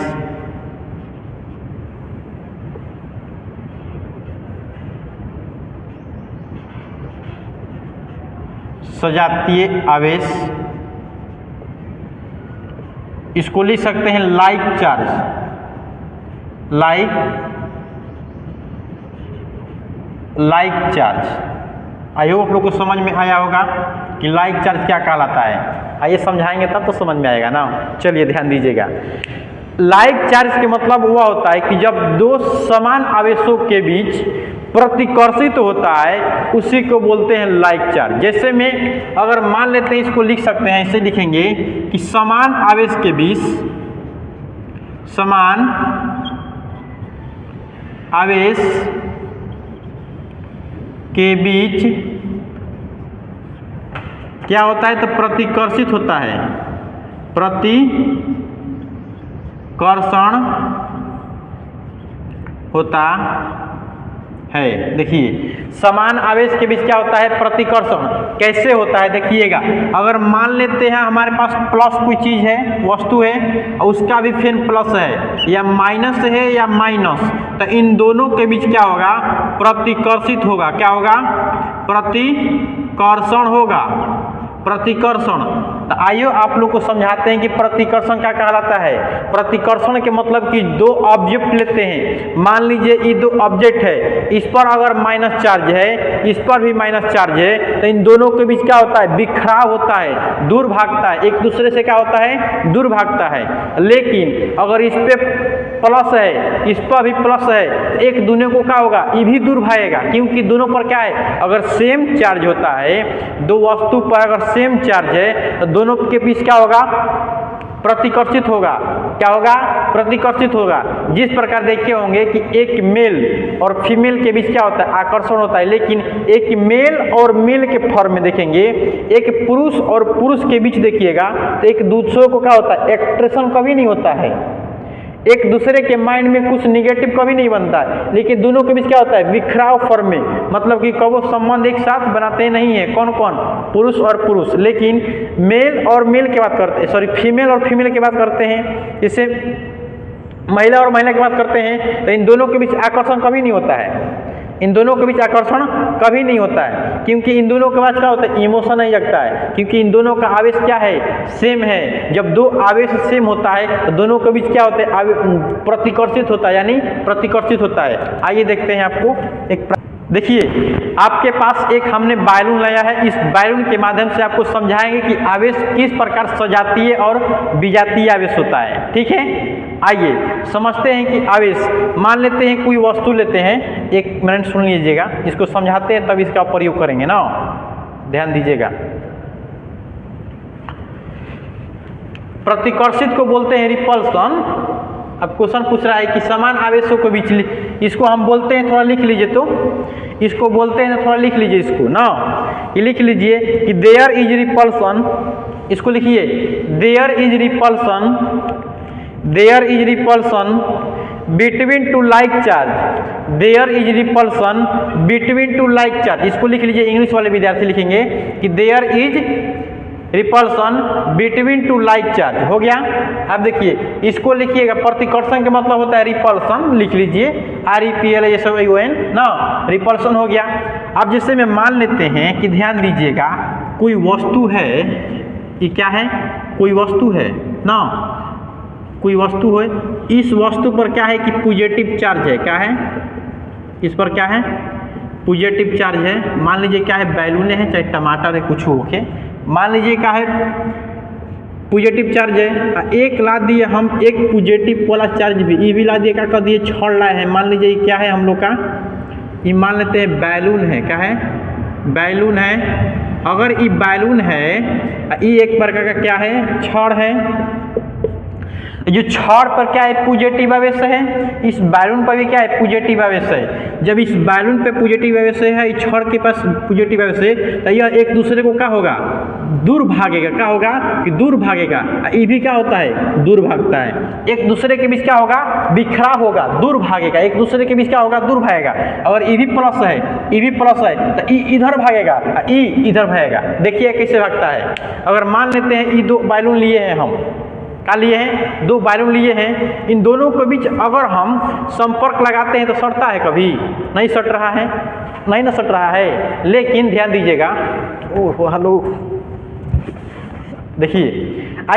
सजातीय आवेश, इसको लिख सकते हैं like charge, like charge. I hope आप लोग को समझ में आया होगा कि लाइक चार्ज क्या कहलाता है। आइए समझाएंगे तब तो समझ में आएगा ना। चलिए ध्यान दीजिएगा, लाइक चार्ज के मतलब वह होता है कि जब दो समान आवेशों के बीच प्रतिकर्षित होता है, उसी को बोलते हैं लाइक चार्ज। जैसे में अगर मान लेते हैं, इसको लिख सकते हैं, ऐसे लिखेंगे कि समान आवेश के बीच, समान आवेश के बीच क्या होता है, तो प्रतिकर्षित होता है, प्रतिकर्षण होता है। देखिए समान आवेश के बीच क्या होता है, प्रतिकर्षण। कैसे होता है देखिएगा, अगर मान लेते हैं हमारे पास प्लस कोई चीज़ है, वस्तु है, और उसका भी फिर प्लस है या माइनस है या माइनस, तो इन दोनों के बीच क्या होगा, प्रतिकर्षित होगा। क्या होगा, प्रतिकर्षण होगा, प्रतिकर्षण। तो आइए आप लोग को समझाते हैं कि प्रतिकर्षण क्या कहलाता है। प्रतिकर्षण के मतलब कि दो ऑब्जेक्ट लेते हैं, मान लीजिए ये दो ऑब्जेक्ट है, इस पर अगर माइनस चार्ज है, इस पर भी माइनस चार्ज है, तो इन दोनों के बीच क्या होता है, बिखराव होता है, दूर भागता है, एक दूसरे से क्या होता है, दूर भागता है। लेकिन अगर इस पे प्लस है, इस पर भी प्लस है, एक दूसरे को क्या होगा, ये भी दूर भागेगा, क्योंकि दोनों पर क्या है, अगर सेम चार्ज होता है, दो वस्तु पर अगर सेम चार्ज है, तो दोनों के बीच क्या होगा, प्रतिकर्षित होगा। क्या होगा, प्रतिकर्षित होगा। जिस प्रकार देखे होंगे कि एक मेल और फीमेल के बीच क्या होता है, आकर्षण होता है, लेकिन एक मेल और मेल के फॉर्म में देखेंगे, एक पुरुष और पुरुष के बीच देखिएगा तो एक दूसरे को क्या होता है, एट्रैक्शन कभी नहीं होता है, एक दूसरे के माइंड में कुछ निगेटिव कभी नहीं बनता है, लेकिन दोनों के बीच क्या होता है, बिखराव फॉर्म में, मतलब कि कबो संबंध एक साथ बनाते नहीं है। कौन कौन, पुरुष और पुरुष। लेकिन मेल और मेल की बात करते हैं, सॉरी फीमेल और फीमेल की बात करते हैं, जैसे महिला और महिला की बात करते हैं, तो इन दोनों के बीच आकर्षण कभी नहीं होता है, इन दोनों के बीच आकर्षण कभी नहीं होता है, क्योंकि इन दोनों के बाद क्या होता है, इमोशन नहीं जगता है, क्योंकि इन दोनों का आवेश क्या है, सेम है। जब दो आवेश सेम होता है तो दोनों के बीच क्या होता है, प्रतिकर्षित होता है, यानी प्रतिकर्षित होता है। आइए देखते हैं आपको एक, देखिए आपके पास एक हमने बैलून लाया है, इस बैलून के माध्यम से आपको समझाएंगे कि आवेश किस प्रकार सजातीय और विजातीय आवेश होता है। ठीक है, आइए समझते हैं कि आवेश, मान लेते हैं कोई वस्तु लेते हैं, एक मिनट सुन लीजिएगा, इसको समझाते हैं तब इसका प्रयोग करेंगे ना, ध्यान दीजिएगा। प्रतिकर्षित को बोलते हैं रिपल्सन। अब क्वेश्चन पूछ रहा है कि समान आवेशों के बीच, इसको हम बोलते हैं, थोड़ा लिख लीजिए, तो इसको बोलते हैं, थोड़ा लिख लीजिए इसको ना, ये लिख लीजिए कि देयर इज रिपल्सन, इसको लिखिए, there is repulsion, there is repulsion between two like charge, there is repulsion between two like charge. इसको लिख लीजिए, इंग्लिश वाले विद्यार्थी लिखेंगे कि there is repulsion between two like charge. हो गया। अब देखिए इसको लिखिएगा, प्रतिकर्षण का मतलब होता है रिपल्सन, लिख लीजिए REPLSON ना, रिपल्सन हो गया। अब जैसे में मान लेते हैं कि ध्यान दीजिएगा, कोई वस्तु है, ये क्या है, कोई वस्तु है ना, कोई वस्तु है, इस वस्तु पर क्या है कि पॉजिटिव चार्ज है, क्या है, इस पर क्या है, पॉजिटिव चार्ज है। मान लीजिए क्या है, बैलून है, चाहे टमाटर है, कुछ हो के, मान लीजिए क्या है, पॉजिटिव चार्ज है, एक ला दिए हम, एक पॉजिटिव वाला चार्ज भी, ये भी ला दिए, क्या कर दिए, छोड़ रहा है। मान लीजिए क्या है हम लोग का, ये मान लेते हैं बैलून है, क्या है, बैलून है। अगर ये बैलून है, ये एक प्रकार का क्या है, छड़ है, जो छड़ पर क्या है, पॉजिटिव आवेश है, इस बैलून पर भी क्या है, पॉजिटिव आवेश है। जब इस बैलून पे पॉजिटिव आवेश है, इस छड़ के पास पॉजिटिव आवेश है, तो यह एक दूसरे को क्या होगा, दूर भागेगा। क्या होगा कि दूर भागेगा। ये भी क्या होता है, दूर भागता है। एक दूसरे के बीच क्या होगा, बिखराव होगा, दूर भागेगा, एक दूसरे के बीच क्या होगा, दूर भागेगा। और ये भी प्लस है, ये भी प्लस है, तो ये इधर भागेगा, ये इधर भागेगा। देखिए कैसे भागता है। अगर मान लेते हैं ये दो बैलून लिए हैं, हम क्या लिए हैं, दो बैलून लिए हैं, इन दोनों के बीच अगर हम संपर्क लगाते हैं तो सटता है, कभी नहीं सट रहा है, नहीं ना सट रहा है। लेकिन ध्यान दीजिएगा, ओह हेलो, देखिए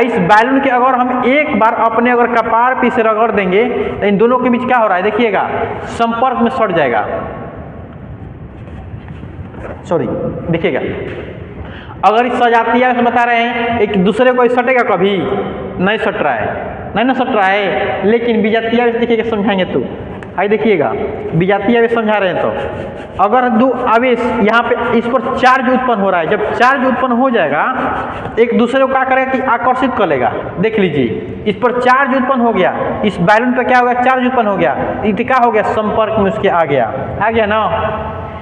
इस बैलून के अगर हम एक बार अपने अगर कपार पे से रगड़ देंगे तो इन दोनों के बीच क्या हो रहा है, देखिएगा संपर्क में सट जाएगा, सॉरी देखिएगा। अगर इस सजातीय से बता रहे हैं, एक दूसरे को सटेगा, कभी नहीं सट रहा है, नहीं ना सट रहा है। लेकिन विजातीय आवेश देखिएगा, समझाएंगे तो आइए देखिएगा, विजातीय आवेश समझा रहे हैं तो अगर दो आवेश यहाँ पे इस पर चार्ज उत्पन्न हो रहा है, जब चार्ज उत्पन्न हो जाएगा एक दूसरे को क्या करेगा कि आकर्षित कर लेगा। देख लीजिए इस पर चार्ज उत्पन्न हो गया, इस बैलून पे क्या हो गया, चार्ज उत्पन्न हो गया, क्या हो गया, संपर्क में उसके आ गया ना।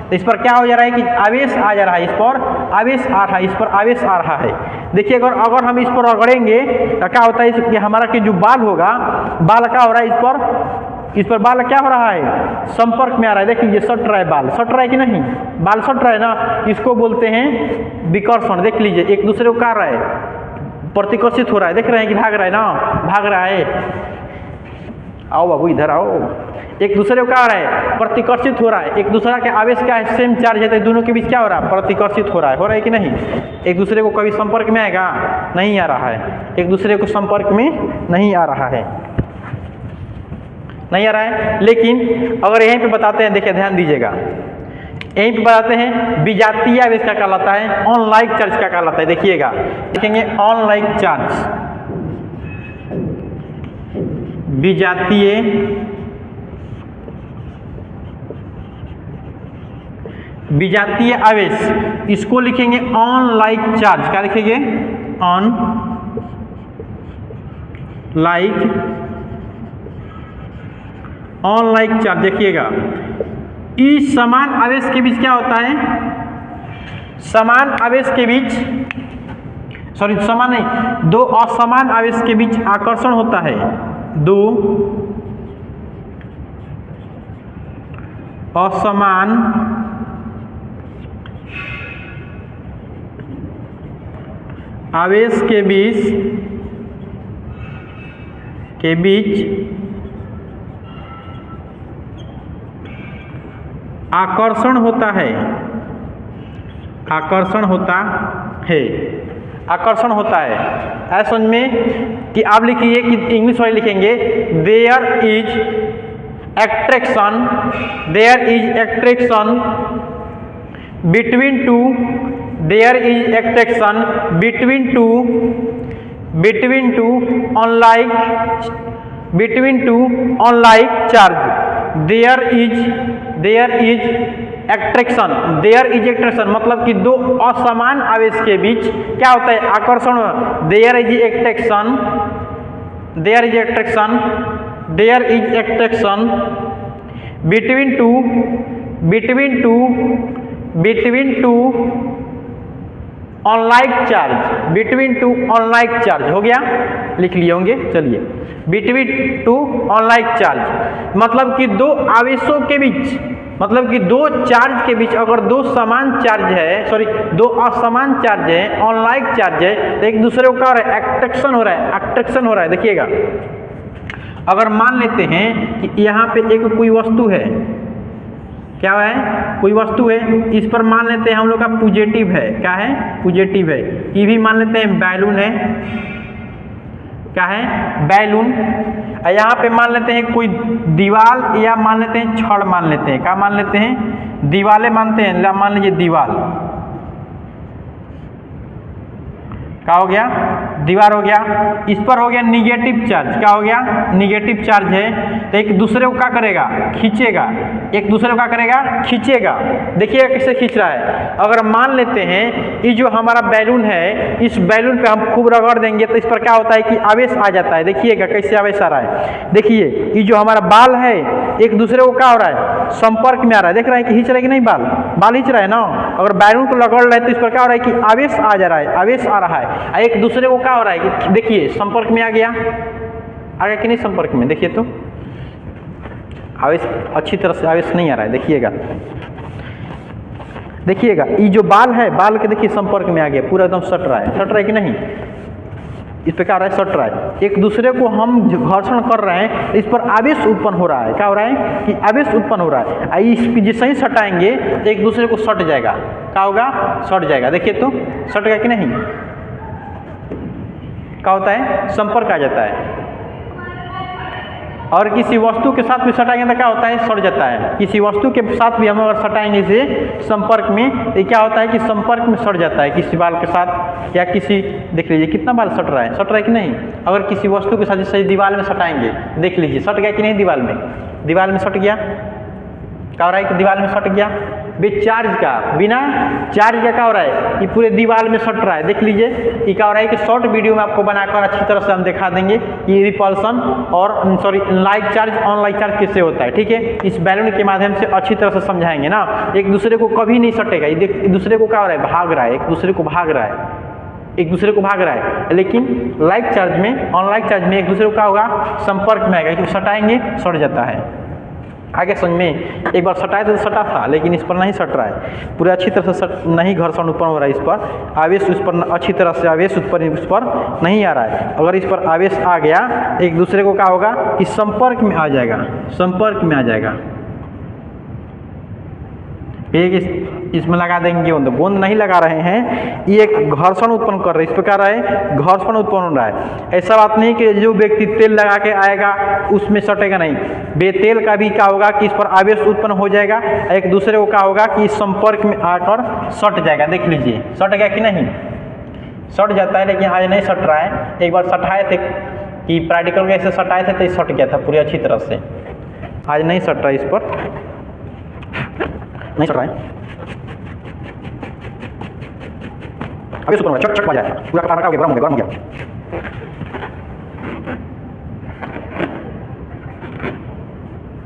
तो इस पर क्या हो जा रहा है कि आवेश आ जा रहा है, इस पर आवेश आ रहा है, इस पर आवेश आ रहा है। देखिए अगर हम इस पर रगड़ेंगे तो क्या होता है, हमारा कि जो बाल होगा, बाल क्या हो रहा है, इस पर इस पर बाल क्या हो रहा है, संपर्क में आ रहा है। देख लीजिए सट रहा है, बाल सट रहा है कि नहीं, बाल सट रहा है ना, इसको बोलते हैं विकर्षण। देख लीजिए एक दूसरे को क्या रहा है, प्रतिकर्षित हो रहा है। देख रहे हैं कि भाग रहा है ना, भाग रहा है। आओ बाबू इधर आओ, एक दूसरे को क्या हो रहा है, प्रतिकर्षित हो रहा है। एक दूसरा के आवेश क्या है, सेम चार्ज है, तो दोनों के बीच क्या हो रहा है, प्रतिकर्षित हो रहा है कि नहीं। एक दूसरे को कभी संपर्क में आएगा, नहीं आ रहा है, एक दूसरे को संपर्क में नहीं आ रहा है, नहीं आ रहा है। लेकिन अगर यहीं पे बताते हैं, देखिए ध्यान दीजिएगा, यहीं पे बताते हैं विजातीय आवेश क्या कहलाता है, ऑनलाइक चार्ज क्या कहलाता है। देखिएगा, देखेंगे ऑनलाइक चार्ज, विजातीय विजातीय आवेश, इसको लिखेंगे ऑनलाइक चार्ज। क्या लिखेंगे, ऑन लाइक, ऑनलाइक चार्ज। देखिएगा इस समान आवेश के बीच क्या होता है, समान आवेश के बीच, सॉरी समान नहीं, दो असमान आवेश के बीच आकर्षण होता है। दो असमान आवेश के बीच आकर्षण होता है, आकर्षण होता है, आकर्षण होता है। ऐसा समझ में कि आप लिखिए कि इंग्लिश वाले लिखेंगे there is attraction, there is attraction between two, there is attraction between two unlike, between two unlike charge. There is attraction, there is attraction मतलब कि दो असमान आवेश के बीच क्या होता है, आकर्षण। There is attraction, there is attraction, there is attraction between two unlike charge, between two unlike charge. हो गया, लिख लिए होंगे। चलिए, बिटवीन टू अनलाइक चार्ज मतलब कि दो आवेशों के बीच, मतलब कि दो चार्ज के बीच अगर दो समान चार्ज है, सॉरी दो असमान चार्ज है, अनलाइक चार्ज है, तो एक दूसरे को क्या हो रहा है, एट्रैक्शन हो रहा है, एट्रैक्शन हो रहा है। देखिएगा अगर मान लेते हैं कि यहाँ पे एक कोई वस्तु है, क्या है, कोई वस्तु है, इस पर मान लेते हैं हम लोग का पॉजिटिव है, क्या है, पॉजिटिव है। ये भी मान लेते हैं बैलून है, क्या है, बैलून। यहाँ पे मान लेते हैं कोई दीवाल, या मान लेते हैं छड़, मान लेते हैं क्या, मान लेते हैं दीवालें मानते हैं, मान लीजिए दीवाल, क्या हो गया, दीवार हो गया। इस पर हो गया निगेटिव चार्ज, क्या हो गया, निगेटिव चार्ज है, तो एक दूसरे को क्या करेगा, खींचेगा, एक दूसरे को क्या करेगा, खींचेगा। देखिएगा कैसे खींच रहा है। अगर मान लेते हैं ये जो हमारा बैलून है, इस बैलून पे हम खूब रगड़ देंगे तो इस पर क्या होता है कि आवेश आ जाता है। देखिएगा कैसे आवेश आ रहा है। देखिए ये जो हमारा बाल है, एक दूसरे को क्या हो रहा है, संपर्क में आ रहा है। देख रहे हैं कि खींच रहा है कि नहीं, बाल खींच रहा है ना। अगर बैलून को रगड़ रहा है तो इस पर क्या हो रहा है कि आवेश आ जा रहा है, आवेश आ रहा है। एक दूसरे को क्या हो रहा है कि देखिए संपर्क में आ गया कि नहीं, संपर्क में। देखिए तो आवेश अच्छी तरह से आवेश नहीं आ रहा है। देखिएगा, देखिएगा ये जो बाल है, बाल के देखिए संपर्क में आ गया, पूरा एकदम सट रहा है, सट रहा है कि नहीं, इस पे क्या हो रहा है, सट रहा है। एक दूसरे को हम घर्षण कर रहे हैं, इस पर आवेश उत्पन्न हो रहा है। क्या हो रहा है कि आवेश उत्पन्न हो रहा है। इस जैसे ही सटाएंगे तो एक दूसरे को सट जाएगा, क्या होगा, सट जाएगा। देखिए तो सट गया कि नहीं, क्या होता है, संपर्क आ जाता है। और किसी वस्तु के साथ भी सटाएंगे तो क्या होता है, सड़ जाता है। किसी वस्तु के साथ भी हम अगर सटाएंगे इसे संपर्क में, तो क्या होता है कि संपर्क में सड़ जाता है किसी बाल के साथ, या किसी, देख लीजिए कितना बाल सट रहा है कि नहीं। अगर किसी वस्तु के साथ जैसे दीवार में सटाएंगे, देख लीजिए सट गया कि नहीं, दीवार में सट गया। क्या हो रहा है कि दीवार में सट गया, चार्ज का, बिना चार्ज का क्या हो रहा है कि पूरे दीवार में सट रहा है। देख लीजिए ये क्या हो रहा है कि शॉर्ट वीडियो में आपको बनाकर अच्छी तरह से हम दिखा देंगे कि रिपल्सन और सॉरी लाइक चार्ज, ऑनलाइक चार्ज किससे होता है। ठीक है, इस बैलून के माध्यम से अच्छी तरह से समझाएंगे ना। एक दूसरे को कभी नहीं सटेगा, एक दूसरे को क्या हो रहा है, भाग रहा है, एक दूसरे को भाग रहा है, एक दूसरे को भाग रहा है, लेकिन लाइक चार्ज में, अनलाइक चार्ज में एक दूसरे को क्या होगा, संपर्क में आएगा, क्योंकि सटाएंगे सट जाता है। आगे समझ में, एक बार सटाए तो सटा था, लेकिन इस पर नहीं सट रहा है, पूरे अच्छी तरह से नहीं घर्षण उत्पन्न हो रहा है, इस पर आवेश उस पर अच्छी तरह से आवेश उत्पन्न उस पर नहीं आ रहा है। अगर इस पर आवेश आ गया, एक दूसरे को क्या होगा कि संपर्क में आ जाएगा, संपर्क में आ जाएगा। एक इसमें लगा देंगे गोंद, गोंद नहीं लगा रहे हैं, ये एक घर्षण उत्पन्न कर रहे हैं, इस प्रकार है घर्षण उत्पन्न हो रहा है। ऐसा बात नहीं कि जो व्यक्ति तेल लगा के आएगा उसमें सटेगा नहीं, बेतेल का भी क्या होगा कि इस पर आवेश उत्पन्न हो जाएगा, एक दूसरे को क्या होगा कि संपर्क में आकर सट जाएगा। देख लीजिए सट गया कि नहीं, सट जाता है, लेकिन आज नहीं सट रहा है। एक बार सटाए थे कि प्रैक्टिकल में ऐसे सटाए थे तो सट गया था पूरी अच्छी तरह से, आज नहीं सट रहा है, इस पर नहीं सट रहा है, अभी सुपर चट चट बजाया पूरा कटा हो गया, गर्म हो गया।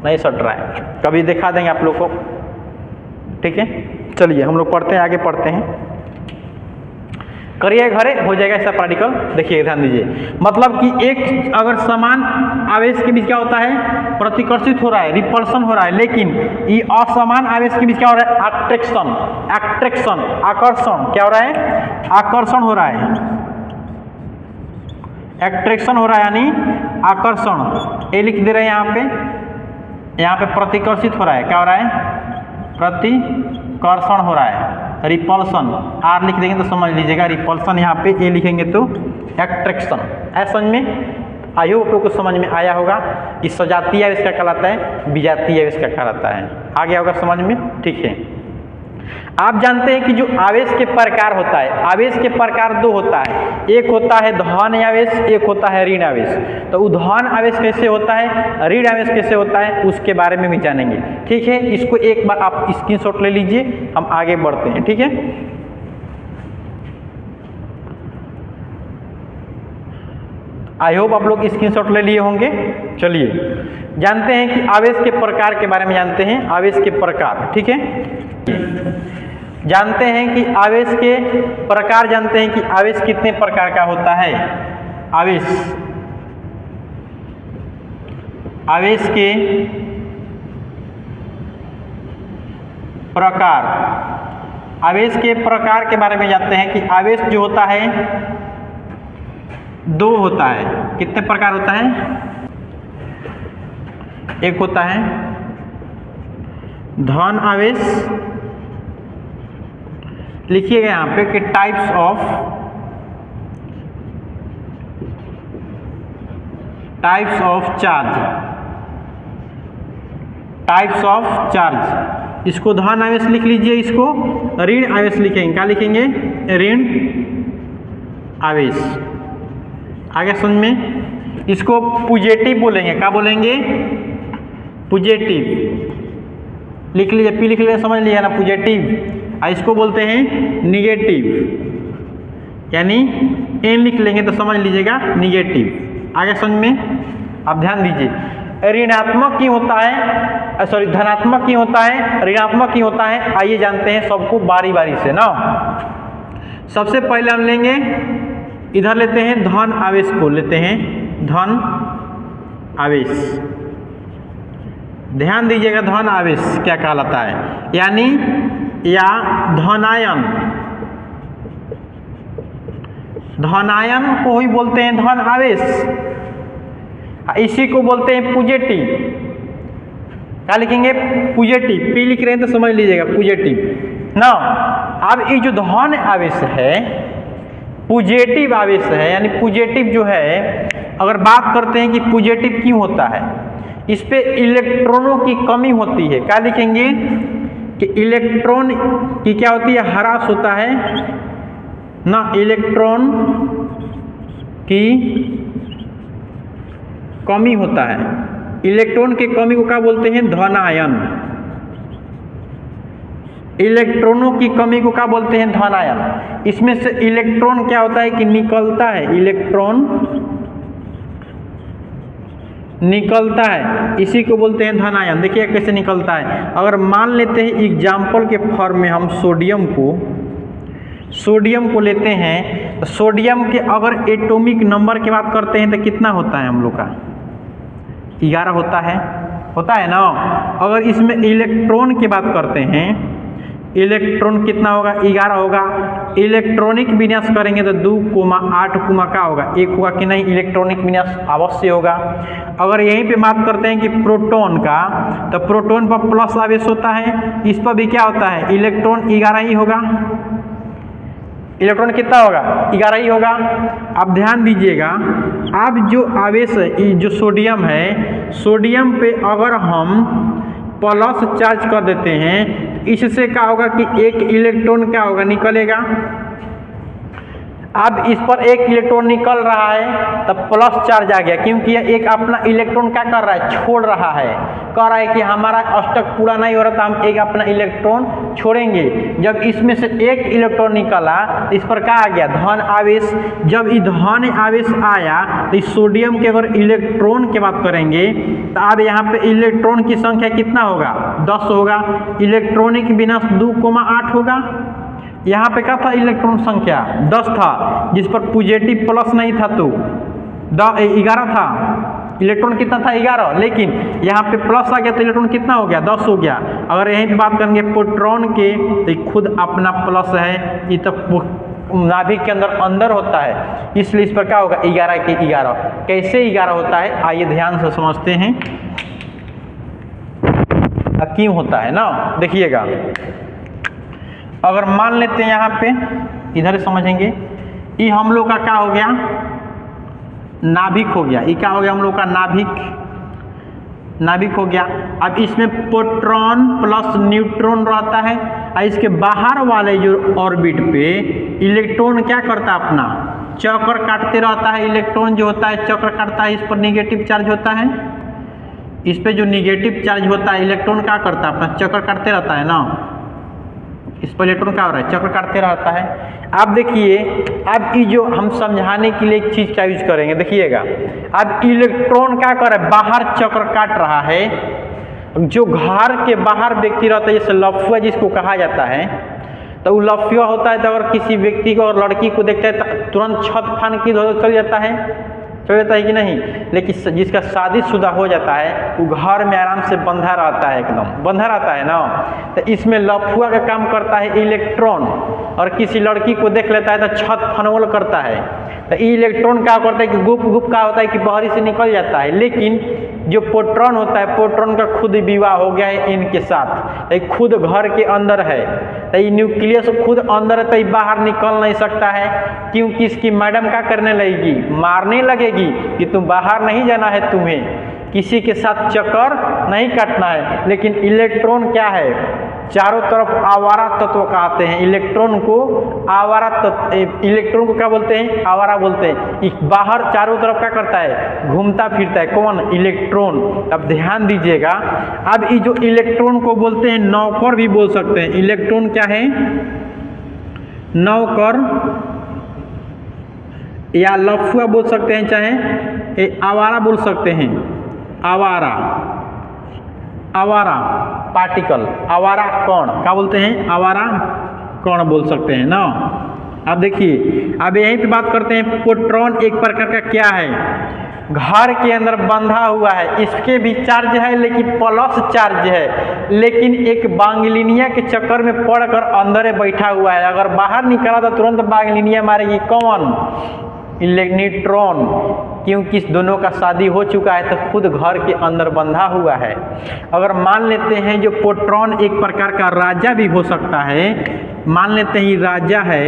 नहीं सट रहा है, कभी दिखा देंगे आप लोग को, ठीक है। चलिए हम लोग पढ़ते हैं, आगे पढ़ते हैं। करिए घरे हो जाएगा ऐसा पार्टिकल। देखिए ध्यान दीजिए, मतलब कि एक अगर समान आवेश के बीच क्या होता है, प्रतिकर्षित हो रहा है, रिपल्सन हो रहा है, लेकिन ये असमान आवेश के बीच क्या हो रहा है, अट्रैक्शन, अट्रैक्शन, आकर्षण, क्या हो रहा है, आकर्षण हो रहा है, एट्रैक्शन हो रहा है यानी आकर्षण। ये लिख दे रहे हैं यहाँ पे प्रतिकर्षित हो रहा है, क्या हो रहा है, प्रतिकर्षण हो रहा है, रिपल्सन, आर लिख देंगे तो समझ लीजिएगा, रिपल्सन यहाँ पे ए लिखेंगे तो एट्रैक्शन। ऐसा समझ में आई होप आपको समझ में आया होगा कि सजातीय आवेश क्या कहलाता है, विजातीय आवेश क्या कहलाता है, आ गया होगा समझ में, ठीक है। आप जानते हैं कि जो आवेश के प्रकार होता है, आवेश के प्रकार दो होता है, एक होता है धन आवेश, एक होता है ऋण आवेश। तो धन आवेश कैसे होता है, ऋण आवेश कैसे होता है, उसके बारे में भी जानेंगे, ठीक है। इसको एक बार आप स्क्रीनशॉट ले लीजिए, हम आगे बढ़ते हैं, ठीक है। आई होप आप लोग स्क्रीनशॉट ले लिए होंगे। चलिए जानते हैं कि आवेश के प्रकार के बारे में जानते हैं, आवेश के प्रकार, ठीक है। जानते हैं कि आवेश के प्रकार, जानते हैं कि आवेश कितने प्रकार का होता है। आवेश के प्रकार, आवेश के प्रकार के बारे में जानते हैं कि आवेश जो होता है दो होता है। कितने प्रकार होता है, एक होता है धन आवेश, लिखिएगा यहाँ पे कि types of charge, types of charge. इसको धन आवेश लिख लीजिए, इसको ऋण आवेश लिखेंगे, क्या लिखेंगे, ऋण आवेश। आगे समझ में, इसको पॉजिटिव बोलेंगे, क्या बोलेंगे, पॉजिटिव लिख लीजिए, पी लिख लीजिए, समझ लिया ना, पॉजिटिव। इसको बोलते हैं निगेटिव, यानी एन लिख लेंगे तो समझ लीजिएगा निगेटिव। आगे समझ में, आप ध्यान दीजिए, ऋणात्मक क्यों होता है, सॉरी धनात्मक क्यों होता है, ऋणात्मक क्यों होता है, आइए जानते हैं सबको बारी बारी से ना। सबसे पहले हम लेंगे, इधर लेते हैं धन आवेश को, लेते हैं धन आवेश। ध्यान दीजिएगा, धन आवेश क्या कहलाता है, यानी या धनायन, धनायन को ही बोलते हैं धन आवेश, इसी को बोलते हैं पॉजिटिव। क्या लिखेंगे, पॉजिटिव, पी लिख रहे हैं तो समझ लीजिएगा पॉजिटिव ना। अब ये जो धन आवेश है पॉजिटिव आवेश है, यानी पॉजिटिव जो है, अगर बात करते हैं कि पॉजिटिव क्यों होता है, इस पे इलेक्ट्रॉनों की कमी होती है। क्या लिखेंगे कि इलेक्ट्रॉन की क्या होती है, ह्रास होता है ना, इलेक्ट्रॉन की कमी होता है। इलेक्ट्रॉन की कमी को क्या बोलते हैं, धनायन। इलेक्ट्रॉनों की कमी को क्या बोलते हैं, धनायन। इसमें से इलेक्ट्रॉन क्या होता है कि निकलता है, इलेक्ट्रॉन निकलता है, इसी को बोलते हैं धनायन। देखिए कैसे निकलता है, अगर मान लेते हैं एग्जाम्पल के फॉर्म में हम सोडियम को सोडियम को लेते हैं तो सोडियम के अगर एटॉमिक नंबर की बात करते हैं तो कितना होता है हम लोग का? 11 होता है ना। अगर इसमें इलेक्ट्रॉन की बात करते हैं, इलेक्ट्रॉन कितना होगा? 11 होगा। इलेक्ट्रॉनिक विन्यास करेंगे तो 2,8 का होगा, 1 होगा कि नहीं? इलेक्ट्रॉनिक विन्यास अवश्य होगा। अगर यहीं पे बात करते हैं कि प्रोटॉन का, तो प्रोटॉन पर प्लस आवेश होता है, इस पर भी क्या होता है? इलेक्ट्रॉन 11 ही होगा। इलेक्ट्रॉन कितना होगा? 11 ही होगा। अब ध्यान दीजिएगा, अब जो आवेश जो सोडियम है, सोडियम पे अगर हम प्लस चार्ज कर देते हैं, इससे क्या होगा कि एक इलेक्ट्रॉन क्या होगा? निकलेगा। अब इस पर एक इलेक्ट्रॉन निकल रहा है तब प्लस चार्ज आ गया, क्योंकि यह एक अपना इलेक्ट्रॉन क्या कर रहा है? छोड़ रहा है। कह रहा है कि हमारा अष्टक पूरा नहीं हो रहा था, हम एक अपना इलेक्ट्रॉन छोड़ेंगे। जब इसमें से एक इलेक्ट्रॉन निकला तो इस पर क्या आ गया? धन आवेश। जब ये धन आवेश आया तो इस सोडियम के अगर इलेक्ट्रॉन की बात करेंगे तो अब यहाँ पे इलेक्ट्रॉन की संख्या कितना होगा? 10 होगा। इलेक्ट्रॉनिक विन्यास 2,8 होगा। यहाँ पे क्या था? इलेक्ट्रॉन संख्या 10 था, जिस पर पॉजिटिव प्लस नहीं था तो 11 था। इलेक्ट्रॉन कितना था? 11। लेकिन यहाँ पे प्लस आ गया तो इलेक्ट्रॉन कितना हो गया? 10 हो गया। अगर यहीं पे बात करेंगे प्रोटॉन के तो खुद अपना प्लस है, ये तो नाभिक के अंदर होता है, इसलिए इस पर क्या होगा? 11 के 11। कैसे 11 होता है आइए ध्यान से समझते हैं। क्यों होता है ना, देखिएगा। अगर मान लेते हैं यहाँ पे, इधर समझेंगे, ये हम लोग का क्या हो गया? नाभिक हो गया। ये क्या हो गया? हम लोग का नाभिक हो गया। अब इसमें प्रोटॉन प्लस न्यूट्रॉन रहता है, और इसके बाहर वाले जो ऑर्बिट पे इलेक्ट्रॉन क्या करता है? अपना चक्कर काटते रहता है। इलेक्ट्रॉन जो होता है चक्कर काटता है, इस पर निगेटिव चार्ज होता है। इस पे जो निगेटिव चार्ज होता है, इलेक्ट्रॉन क्या करता है? अपना चक्कर काटते रहता है ना। इस पर इलेक्ट्रॉन क्या हो रहा है? चक्कर काटते रहता है। अब देखिए, अब ये जो हम समझाने के लिए एक चीज का यूज करेंगे, देखिएगा। अब इलेक्ट्रॉन क्या कर रहा है? बाहर चक्कर काट रहा है। जो घर के बाहर व्यक्ति रहता है, जैसे लफुआ जिसको कहा जाता है, तो वो लफुआ होता है तो अगर किसी व्यक्ति को और लड़की को देखता है तो तुरंत छत फान की चल जाता है कि नहीं? लेकिन जिसका शादीशुदा हो जाता है वो घर में आराम से बंधा रहता है, एकदम बंधा रहता है ना। तो इसमें लफुआ का काम करता है इलेक्ट्रॉन, और किसी लड़की को देख लेता है तो छत फनवल करता है। तो इलेक्ट्रॉन क्या करता है कि गुप क्या होता है कि बाहरी से निकल जाता है। लेकिन जो प्रोटॉन होता है, प्रोटॉन का खुद विवाह हो गया है इनके साथ, ये खुद घर के अंदर है, तो ये न्यूक्लियस खुद अंदर है, तो ये बाहर निकल नहीं सकता है। क्योंकि इसकी मैडम क्या करने लगेगी? मारने लगेगी कि तुम बाहर नहीं जाना है, तुम्हें किसी के साथ चक्कर नहीं काटना है। लेकिन इलेक्ट्रॉन क्या है? चारों तरफ आवारा तत्व कहते हैं। इलेक्ट्रॉन को आवारा तत्व, इलेक्ट्रॉन को क्या बोलते हैं? आवारा बोलते हैं। बाहर चारों तरफ क्या करता है? घूमता फिरता है। कौन? इलेक्ट्रॉन। अब ध्यान दीजिएगा, अब ये जो इलेक्ट्रॉन को बोलते हैं नौकर भी बोल सकते हैं। इलेक्ट्रॉन क्या है? नौकर या लफुआ बोल सकते हैं, चाहे आवारा बोल सकते हैं। आवारा पार्टिकल, आवारा कण क्या बोलते हैं? आवारा कण बोल सकते हैं ना। अब देखिए, अब यहीं पे बात करते हैं। प्रोटॉन एक प्रकार का क्या है? घर के अंदर बंधा हुआ है, इसके भी चार्ज है लेकिन प्लस चार्ज है, लेकिन एक बांग्लिनिया के चक्कर में पड़कर अंदर बैठा हुआ है। अगर बाहर निकला तो तुरंत बांग्लिनिया मारेगी। कौन? न्यूट्रॉन। क्योंकि दोनों का शादी हो चुका है तो खुद घर के अंदर बंधा हुआ है। अगर मान लेते हैं जो प्रोटॉन एक प्रकार का राजा भी हो सकता है, मान लेते हैं ये राजा है,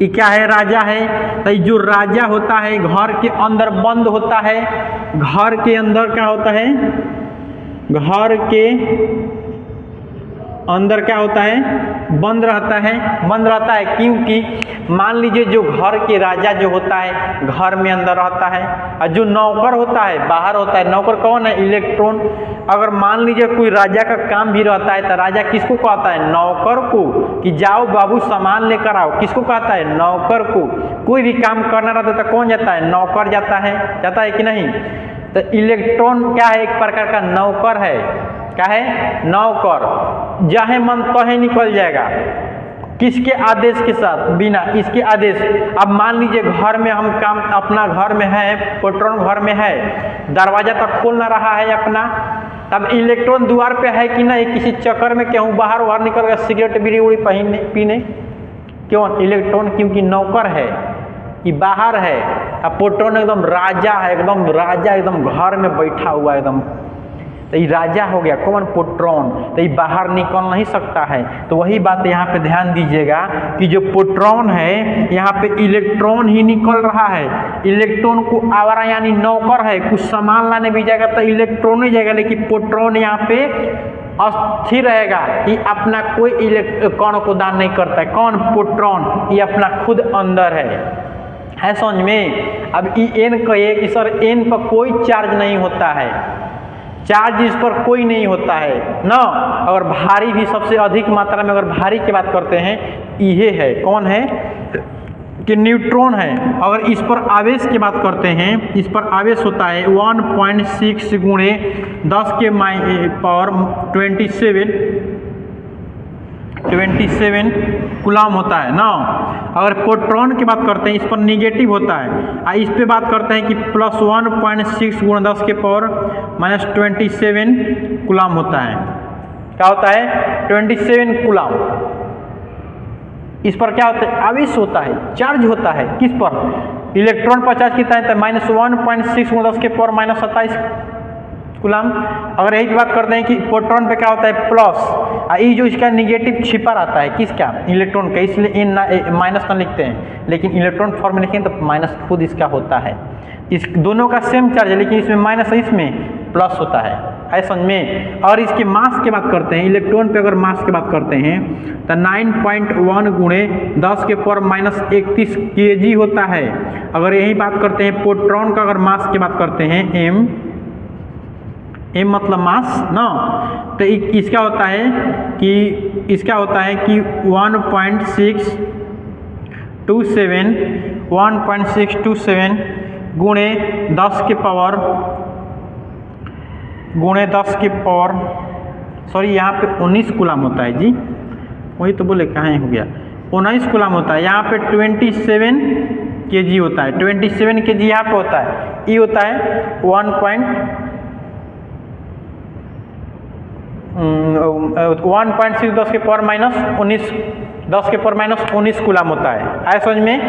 ये क्या है? राजा है। तो जो राजा होता है घर के अंदर बंद होता है। घर के अंदर क्या होता है? घर के अंदर क्या होता है? बंद रहता है। बंद रहता है क्योंकि मान लीजिए जो घर के राजा जो होता है घर में अंदर रहता है, और जो नौकर होता है बाहर होता है। नौकर कौन है? इलेक्ट्रॉन। अगर मान लीजिए कोई राजा का काम भी रहता है तो राजा किसको कहता है? नौकर को, कि जाओ बाबू सामान लेकर आओ। किसको कहता है? नौकर को। कोई भी काम करना रहता है तो कौन जाता है? नौकर जाता है कि नहीं? तो इलेक्ट्रॉन क्या है? एक प्रकार का नौकर है। क्या है? नौकर। जहे मन तहे निकल जाएगा। किसके आदेश के साथ? बिना इसके आदेश। अब मान लीजिए घर में हम काम अपना घर में है, प्रोटॉन घर में है, दरवाजा तक खोल ना रहा है अपना, तब इलेक्ट्रॉन द्वार पे है कि नहीं, किसी चक्कर में कहूँ बाहर निकल गया सिगरेट बीड़ी उड़ी पीने, क्यों? इलेक्ट्रॉन क्योंकि नौकर है, ये बाहर है, अब प्रोटॉन एकदम राजा है, एकदम राजा, एकदम घर में बैठा हुआ एकदम, तो ये राजा हो गया कौन? प्रोटॉन। तो ये बाहर निकल नहीं सकता है। तो वही बात यहाँ पे ध्यान दीजिएगा कि जो प्रोटॉन है यहाँ पे इलेक्ट्रॉन ही निकल रहा है, इलेक्ट्रॉन को आवारा यानी नौकर है, कुछ सामान लाने भी जाएगा तो इलेक्ट्रॉन ही जाएगा, लेकिन प्रोटॉन यहाँ पे अस्थिर रहेगा, ये अपना कोई इलेक्ट्रॉन को दान नहीं करता है। कौन? प्रोटॉन, ये अपना खुद अंदर है समझ में? अब ई एन कहिए कि सर एन पर कोई चार्ज नहीं होता है, चार्ज इस पर कोई नहीं होता है ना। अगर भारी भी सबसे अधिक मात्रा में अगर भारी की बात करते हैं ये है, कौन है? कि न्यूट्रॉन है। अगर इस पर आवेश की बात करते हैं, इस पर आवेश होता है 1.6 गुणे 10 के पावर 27 कूलम होता है ना। अगर प्रोटॉन की बात करते हैं इस पर निगेटिव होता है, इस पे बात करते हैं कि प्लस 1.6 गुणा 10 के पावर -27 कूलम होता है। क्या होता है? 27 कूलम। इस पर क्या होता है? आवेश होता है, चार्ज होता है। किस पर? इलेक्ट्रॉन पर चार्ज कितना है? -1.6 गुणा 10 के पावर -27 कूलम। अगर यही बात करते हैं कि प्रोटॉन पे क्या होता है? प्लस, ये जो इसका निगेटिव छिपा रहता है किसका? इलेक्ट्रॉन का, इसलिए इन माइनस ना लिखते हैं, लेकिन इलेक्ट्रॉन फॉर्म में लिखें तो माइनस खुद इसका होता है। इस दोनों का सेम चार्ज है, लेकिन इसमें माइनस है, इसमें प्लस होता है समझ में। और इसके मास की बात करते हैं, इलेक्ट्रॉन पे अगर मास की बात करते हैं तो 9.1 गुणे 10 के पावर -31 kg होता है। अगर यही बात करते हैं प्रोटॉन का, अगर मास की बात करते हैं m मतलब मास ना, तो इसका होता है कि 1.627 गुणे 10 के पावर सॉरी यहाँ पे 19 कूलम होता है जी, वही तो बोले कहाँ हो गया, 19 कूलम होता है। यहाँ पे 27 kg होता है, 27 kg यहाँ पे होता है। ये होता है 1.6 10 के पावर -19 कूलम होता है। आया समझ में?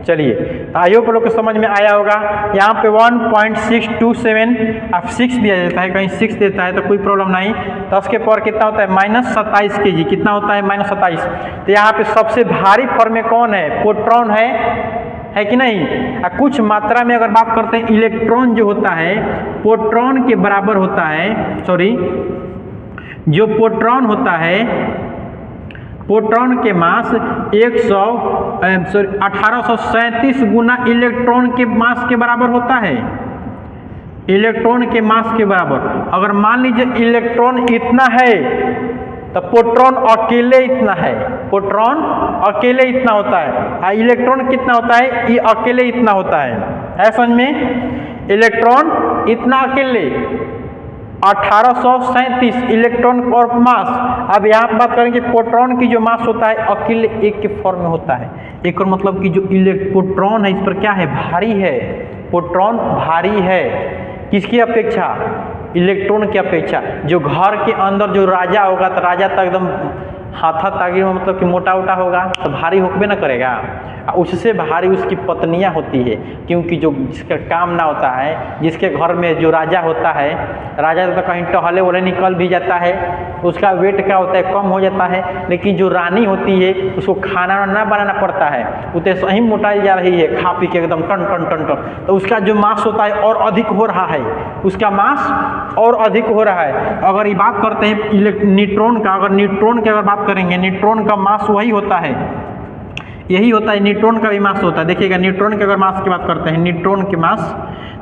चलिए, आई होप लोग को समझ में आया होगा। यहाँ पे 1.627 अब 6 दिया जाता है, कहीं 6 देता है तो कोई प्रॉब्लम नहीं। 10 के पावर कितना होता है? -27 kg। कितना होता है? -27। तो यहाँ पे सबसे भारी फॉर्म में कौन है? प्रोटॉन है कि नहीं? कुछ मात्रा में अगर बात करते हैं, इलेक्ट्रॉन जो होता है प्रोटॉन के बराबर होता है, जो प्रोटॉन होता है, प्रोटॉन के मास 1837 गुना इलेक्ट्रॉन के मास के बराबर होता है, इलेक्ट्रॉन के मास के बराबर। अगर मान लीजिए इलेक्ट्रॉन इतना है तो प्रोटॉन अकेले इतना है, प्रोटॉन अकेले इतना होता है, इलेक्ट्रॉन कितना होता है? ये अकेले इतना होता है समझ में? इलेक्ट्रॉन इतना अकेले 1837 इलेक्ट्रॉन और मास। अब यहाँ पर बात करेंगे प्रोटॉन की जो मास होता है अकेले एक के फॉर्म में होता है। एक और मतलब कि जो प्रोटॉन है इस पर क्या है? भारी है। प्रोटॉन भारी है किसकी अपेक्षा? इलेक्ट्रॉन की अपेक्षा। जो घर के अंदर जो राजा होगा तो राजा तो एकदम हाथा तागी में मतलब कि मोटा उटा होगा तो भारी होकबे ना करेगा। उससे भारी उसकी पत्नियां होती है, क्योंकि जो जिसका काम ना होता है, जिसके घर में जो राजा होता है, राजा तो कहीं टहले वहले निकल भी जाता है, उसका वेट क्या होता है? कम हो जाता है। लेकिन जो रानी होती है उसको खाना ना बनाना पड़ता है, उतने सही मोटाई जा रही है, खा पी के एकदम टन टन टन टन, तो उसका जो मास होता है और अधिक हो रहा है, उसका मास और अधिक हो रहा है। अगर ये बात करते हैं न्यूट्रॉन का, अगर न्यूट्रॉन की अगर बात करेंगे, न्यूट्रॉन का मास वही होता है, यही होता है, न्यूट्रॉन का भी मास होता है। देखिएगा न्यूट्रॉन के अगर मास की बात करते हैं, न्यूट्रॉन के मास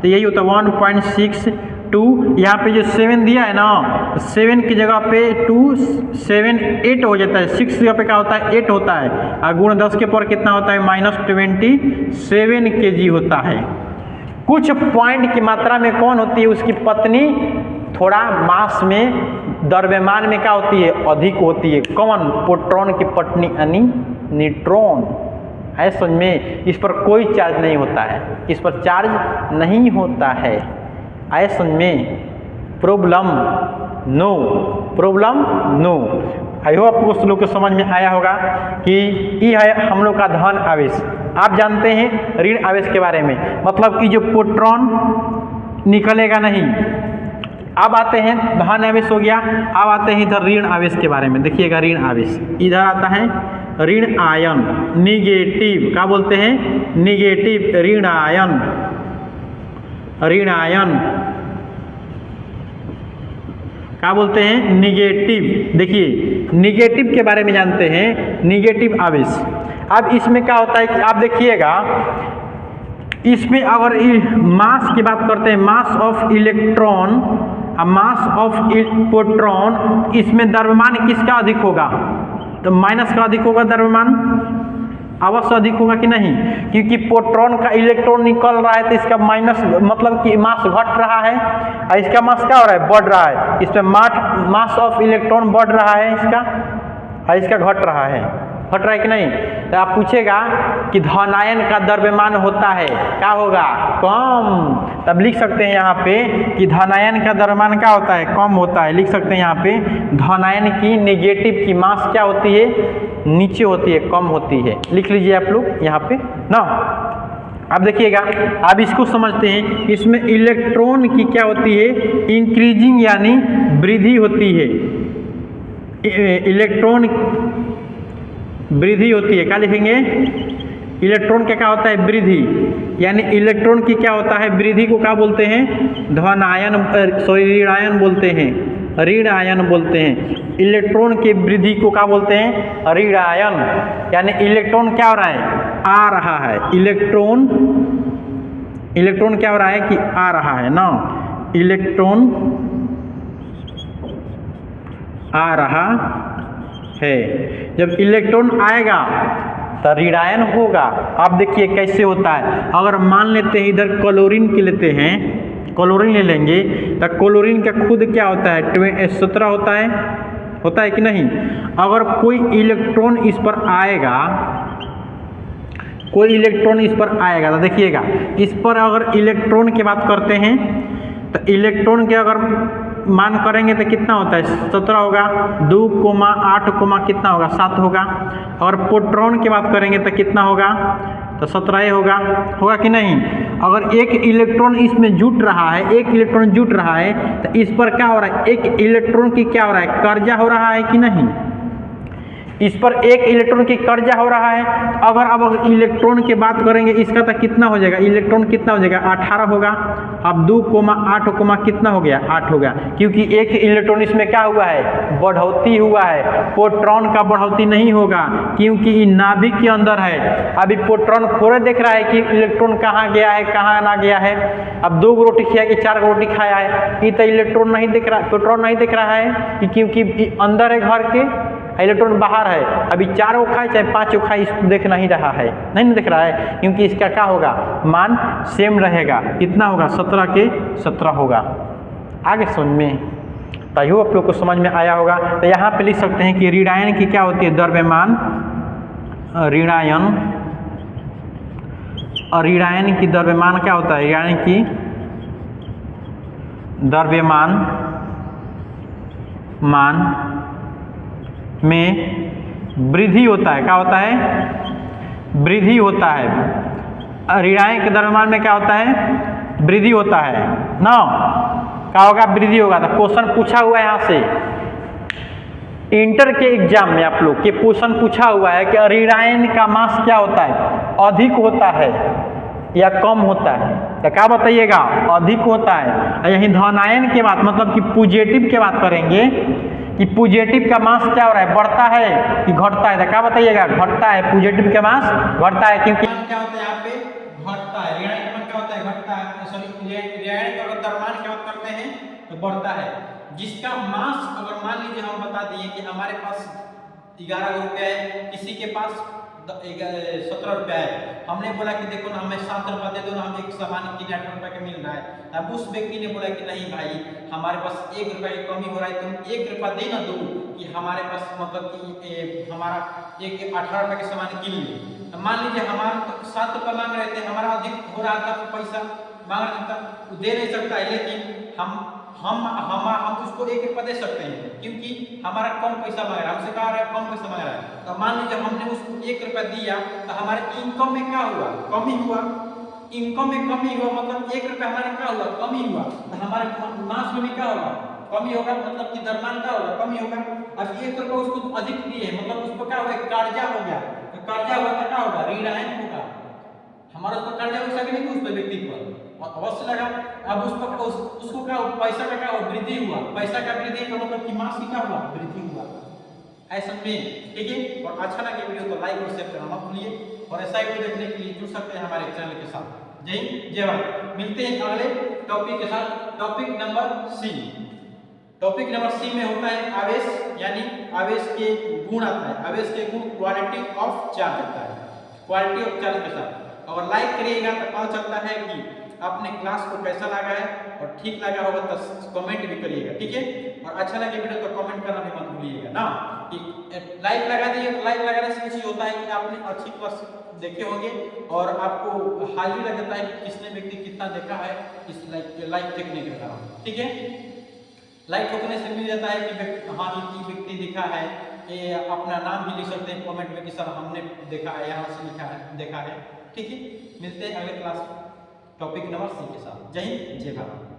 तो यही होता है 1.62। यहाँ पे जो 7 दिया है ना, 7 की जगह पे 2 7 8 हो जाता है, 6 की जगह पे क्या होता है? 8 होता है, और गुण 10 के पावर कितना होता है? -27 kg होता है। कुछ पॉइंट की मात्रा में कौन होती है? उसकी पत्नी थोड़ा मास में द्रव्यमान में क्या होती है, अधिक होती है। कौन? प्रोटॉन की पत्नी यानी न्यूट्रॉन है। समझ में? इस पर कोई चार्ज नहीं होता है, इस पर चार्ज नहीं होता है। आए समझ में? Problem no, problem no. I hope आपको उस लोग को समझ में आया होगा कि ये है हम लोग का धन आवेश। आप जानते हैं ऋण आवेश के बारे में, मतलब कि जो प्रोटॉन निकलेगा नहीं। अब आते हैं धन आवेश हो गया, अब आते हैं इधर ऋण आवेश के बारे में। देखिएगा ऋण आवेश इधर आता है ऋण आयन, निगेटिव, क्या बोलते हैं? निगेटिव ऋण आयन, ऋण आयन क्या बोलते हैं? निगेटिव। देखिए निगेटिव के बारे में जानते हैं, निगेटिव आवेश। अब इसमें क्या होता है कि आप देखिएगा, इसमें अगर मास की बात करते हैं, mass of electron, mass of proton, इसमें द्रव्यमान किसका अधिक होगा? तो माइनस का अधिक होगा द्रव्यमान, अवश्य अधिक होगा कि नहीं? क्योंकि प्रोटॉन का इलेक्ट्रॉन निकल रहा है तो इसका माइनस, मतलब कि मास घट रहा है और इसका मास क्या हो रहा है? बढ़ रहा है। इसमें मास ऑफ इलेक्ट्रॉन बढ़ रहा है इसका, और इसका घट रहा है। घट रहा है कि नहीं? तो आप पूछेगा कि धनायन का द्रव्यमान होता है, क्या होगा? कम। तब लिख सकते हैं यहाँ पे कि धनायन का द्रव्यमान क्या होता है? कम होता है। लिख सकते हैं यहाँ पे धनायन की, नेगेटिव की मास क्या होती है? नीचे होती है, कम होती है। लिख लीजिए आप लोग यहाँ पे ना। अब देखिएगा, अब इसको समझते हैं। इसमें इलेक्ट्रॉन की क्या होती है? इंक्रीजिंग यानी वृद्धि होती है। इलेक्ट्रॉन वृद्धि होती है, क्या लिखेंगे? इलेक्ट्रॉन क्या होता है? वृद्धि, यानी इलेक्ट्रॉन की क्या होता है? वृद्धि को क्या बोलते हैं? धनायन, सॉरी ऋण आयन बोलते हैं, ऋण आयन बोलते हैं। इलेक्ट्रॉन की वृद्धि को क्या बोलते हैं? ऋण आयन। यानी इलेक्ट्रॉन क्या हो रहा है? आ रहा है। इलेक्ट्रॉन क्या हो रहा है कि आ रहा है ना। इलेक्ट्रॉन आ रहा है। जब इलेक्ट्रॉन आएगा तो ऋणायन होगा। आप देखिए कैसे होता है। अगर मान लेते हैं इधर क्लोरीन के लेते हैं, क्लोरीन ले लेंगे तो क्लोरीन का खुद क्या होता है? 17 होता है कि नहीं? अगर कोई इलेक्ट्रॉन इस पर आएगा, कोई इलेक्ट्रॉन इस पर आएगा तो देखिएगा, इस पर अगर इलेक्ट्रॉन की बात करते हैं तो इलेक्ट्रॉन के अगर मान करेंगे तो कितना होता है? 17 होगा। 2,8, कितना होगा? 7 होगा। और प्रोटॉन की बात करेंगे तो कितना होगा? तो 17 होगा कि नहीं? अगर एक इलेक्ट्रॉन इसमें जुट रहा है, एक इलेक्ट्रॉन जुट रहा है तो इस पर क्या हो रहा है? एक इलेक्ट्रॉन की क्या हो रहा है? कर्जा हो रहा है कि नहीं? इस पर एक इलेक्ट्रॉन की कर्जा हो रहा है। अगर अब इलेक्ट्रॉन की बात करेंगे इसका तो कितना हो जाएगा? इलेक्ट्रॉन कितना हो जाएगा? 18 होगा। अब 2,8, कितना हो गया? 8 हो गया। क्योंकि एक इलेक्ट्रॉन इसमें क्या हुआ है? बढ़ोतरी हुआ है। प्रोटॉन का बढ़ोतरी नहीं होगा क्योंकि ये नाभिक के अंदर है। अभी प्रोटॉन खोरे देख रहा है कि इलेक्ट्रॉन कहाँ गया है, कहाँ ना गया है। अब 2 रोटी खाया कि 4 रोटी खाया है, ये तो इलेक्ट्रॉन नहीं दिख रहा, प्रोटॉन नहीं दिख रहा है कि क्योंकि अंदर है घर के, इलेक्ट्रॉन बाहर है। अभी 4 को खाए चाहे 5 को खाए, इसको देख नहीं रहा है, नहीं दिख रहा है, क्योंकि इसका क्या होगा? मान सेम रहेगा। कितना होगा? 17 के 17 होगा। आगे समझ में तो यो आप लोग को समझ में आया होगा। तो यहाँ पे लिख सकते हैं कि ऋणायन की क्या होती है? द्रव्यमान, ऋणायन। और ऋणायन की द्रव्यमान क्या होता है? ऋणायन की द्रव्यमान में वृद्धि होता है। क्या होता है? वृद्धि होता है। ऋणायन के द्रव्यमान में क्या होता है? वृद्धि होता है ना। क्या होगा? वृद्धि होगा। तो क्वेश्चन पूछा हुआ है यहाँ से इंटर के एग्जाम में, आप लोग के क्वेश्चन पूछा हुआ है कि ऋणायन का मास क्या होता है? अधिक होता है या कम होता है? तो क्या बताइएगा? अधिक होता है। यही धनायन के बात, मतलब कि पॉजिटिव के बात करेंगे कि पॉजिटिव का मास क्या हो रहा है? बढ़ता है कि घटता है? तो क्या बताइएगा? घटता है। पॉजिटिव का मास घटता है क्योंकि क्या होता है यहाँ पे? घटता है। ऋणायन का क्या होता है? घटता है। सॉरी, ऋणायन का अगर द्रव्यमान क्या करते हैं तो बढ़ता है। जिसका मास अगर मान लीजिए हम बता दिए कि हमारे पास 11 रुपये है, किसी के पास 17 रुपया है। हमने बोला कि देखो ना हमें 7 रुपया दे दो ना, हम एक सामान कितने 8 रुपये का मिल रहा है। अब उस व्यक्ति ने बोला कि नहीं भाई हमारे पास 1 रुपया की कमी हो रहा है, तुम 1 रुपया दे ना दो कि हमारे पास मतलब कि हमारा एक 18 रुपये के सामान किन ले। मान लीजिए हमारा तो 7 रुपया मांग रहे थे, हमारा अधिक हो रहा था तो पैसा मांग रहा था, वो दे नहीं सकता है, लेकिन हम उसको 1 रुपया दे सकते हैं क्योंकि हमारा कम पैसा मांग रहा है, हमसे कहा रहा है कम पैसा मांग रहा है। तो मान लीजिए हमने उसको 1 रुपया दिया तो हमारे इनकम में क्या हुआ, कमी हुआ। इनकम में कमी हुआ मतलब 1 रुपया हमारे क्या हुआ, कमी हुआ। तो हमारे मास में क्या होगा, कमी होगा, मतलब कि दरमान क्या होगा, कमी होगा। अब 1 रुपया उसको अधिक दिए मतलब उसको क्या होगा, कर्जा हो गया। तो कर्जा हुआ तो क्या होगा, ऋण है होगा, हमारा उस पर कर्जा हो सके नहीं, उस पर व्यक्ति पर अवश्य लगा। अब उस पर उसको क्या पैसा का क्या हुआ, वृद्धि हुआ। पैसा का वृद्धि का मतलब कि मास की क्या हुआ, वृद्धि हुआ। ऐसा में ठीक है। और अच्छा लगे वीडियो तो लाइक और शेयर करना मत भूलिए, और ऐसा वीडियो देखने के लिए जुड़ सकते हैं हमारे चैनल के साथ। जय हिंद जय भारत। मिलते हैं अगले टॉपिक के साथ। Topic number C. Topic number C में होता है आवेश, यानी आवेश के गुण आता है। आवेश के गुण क्वालिटी ऑफ चार्ज होता है, क्वालिटी ऑफ चार्ज के साथ। और लाइक करिएगा तो पता चलता है कि आपने क्लास को कैसा लगा है, और ठीक लगा होगा तो कमेंट भी करिएगा, ठीक है। और अच्छा लगे वीडियो तो कमेंट करना भी मत भूलिएगा ना। कि लाइक लगा दिए तो लाइक लगाने से कुछ होता है कि आपने अच्छी क्लास देखे होंगे और आपको हाजिर लग जाता है कि किसने व्यक्ति कितना देखा है इस लाइक देखने के कारण, ठीक है। लाइक ठोकने से मिल जाता है कि हाँ ये व्यक्ति दिखा है, ये अपना नाम भी लिख सकते हैं कमेंट में कि सर हमने देखा है, यहाँ से लिखा है, देखा है, ठीक है। मिलते हैं अगले क्लास टॉपिक नंबर सी के साथ। जय हिंद जय भारत।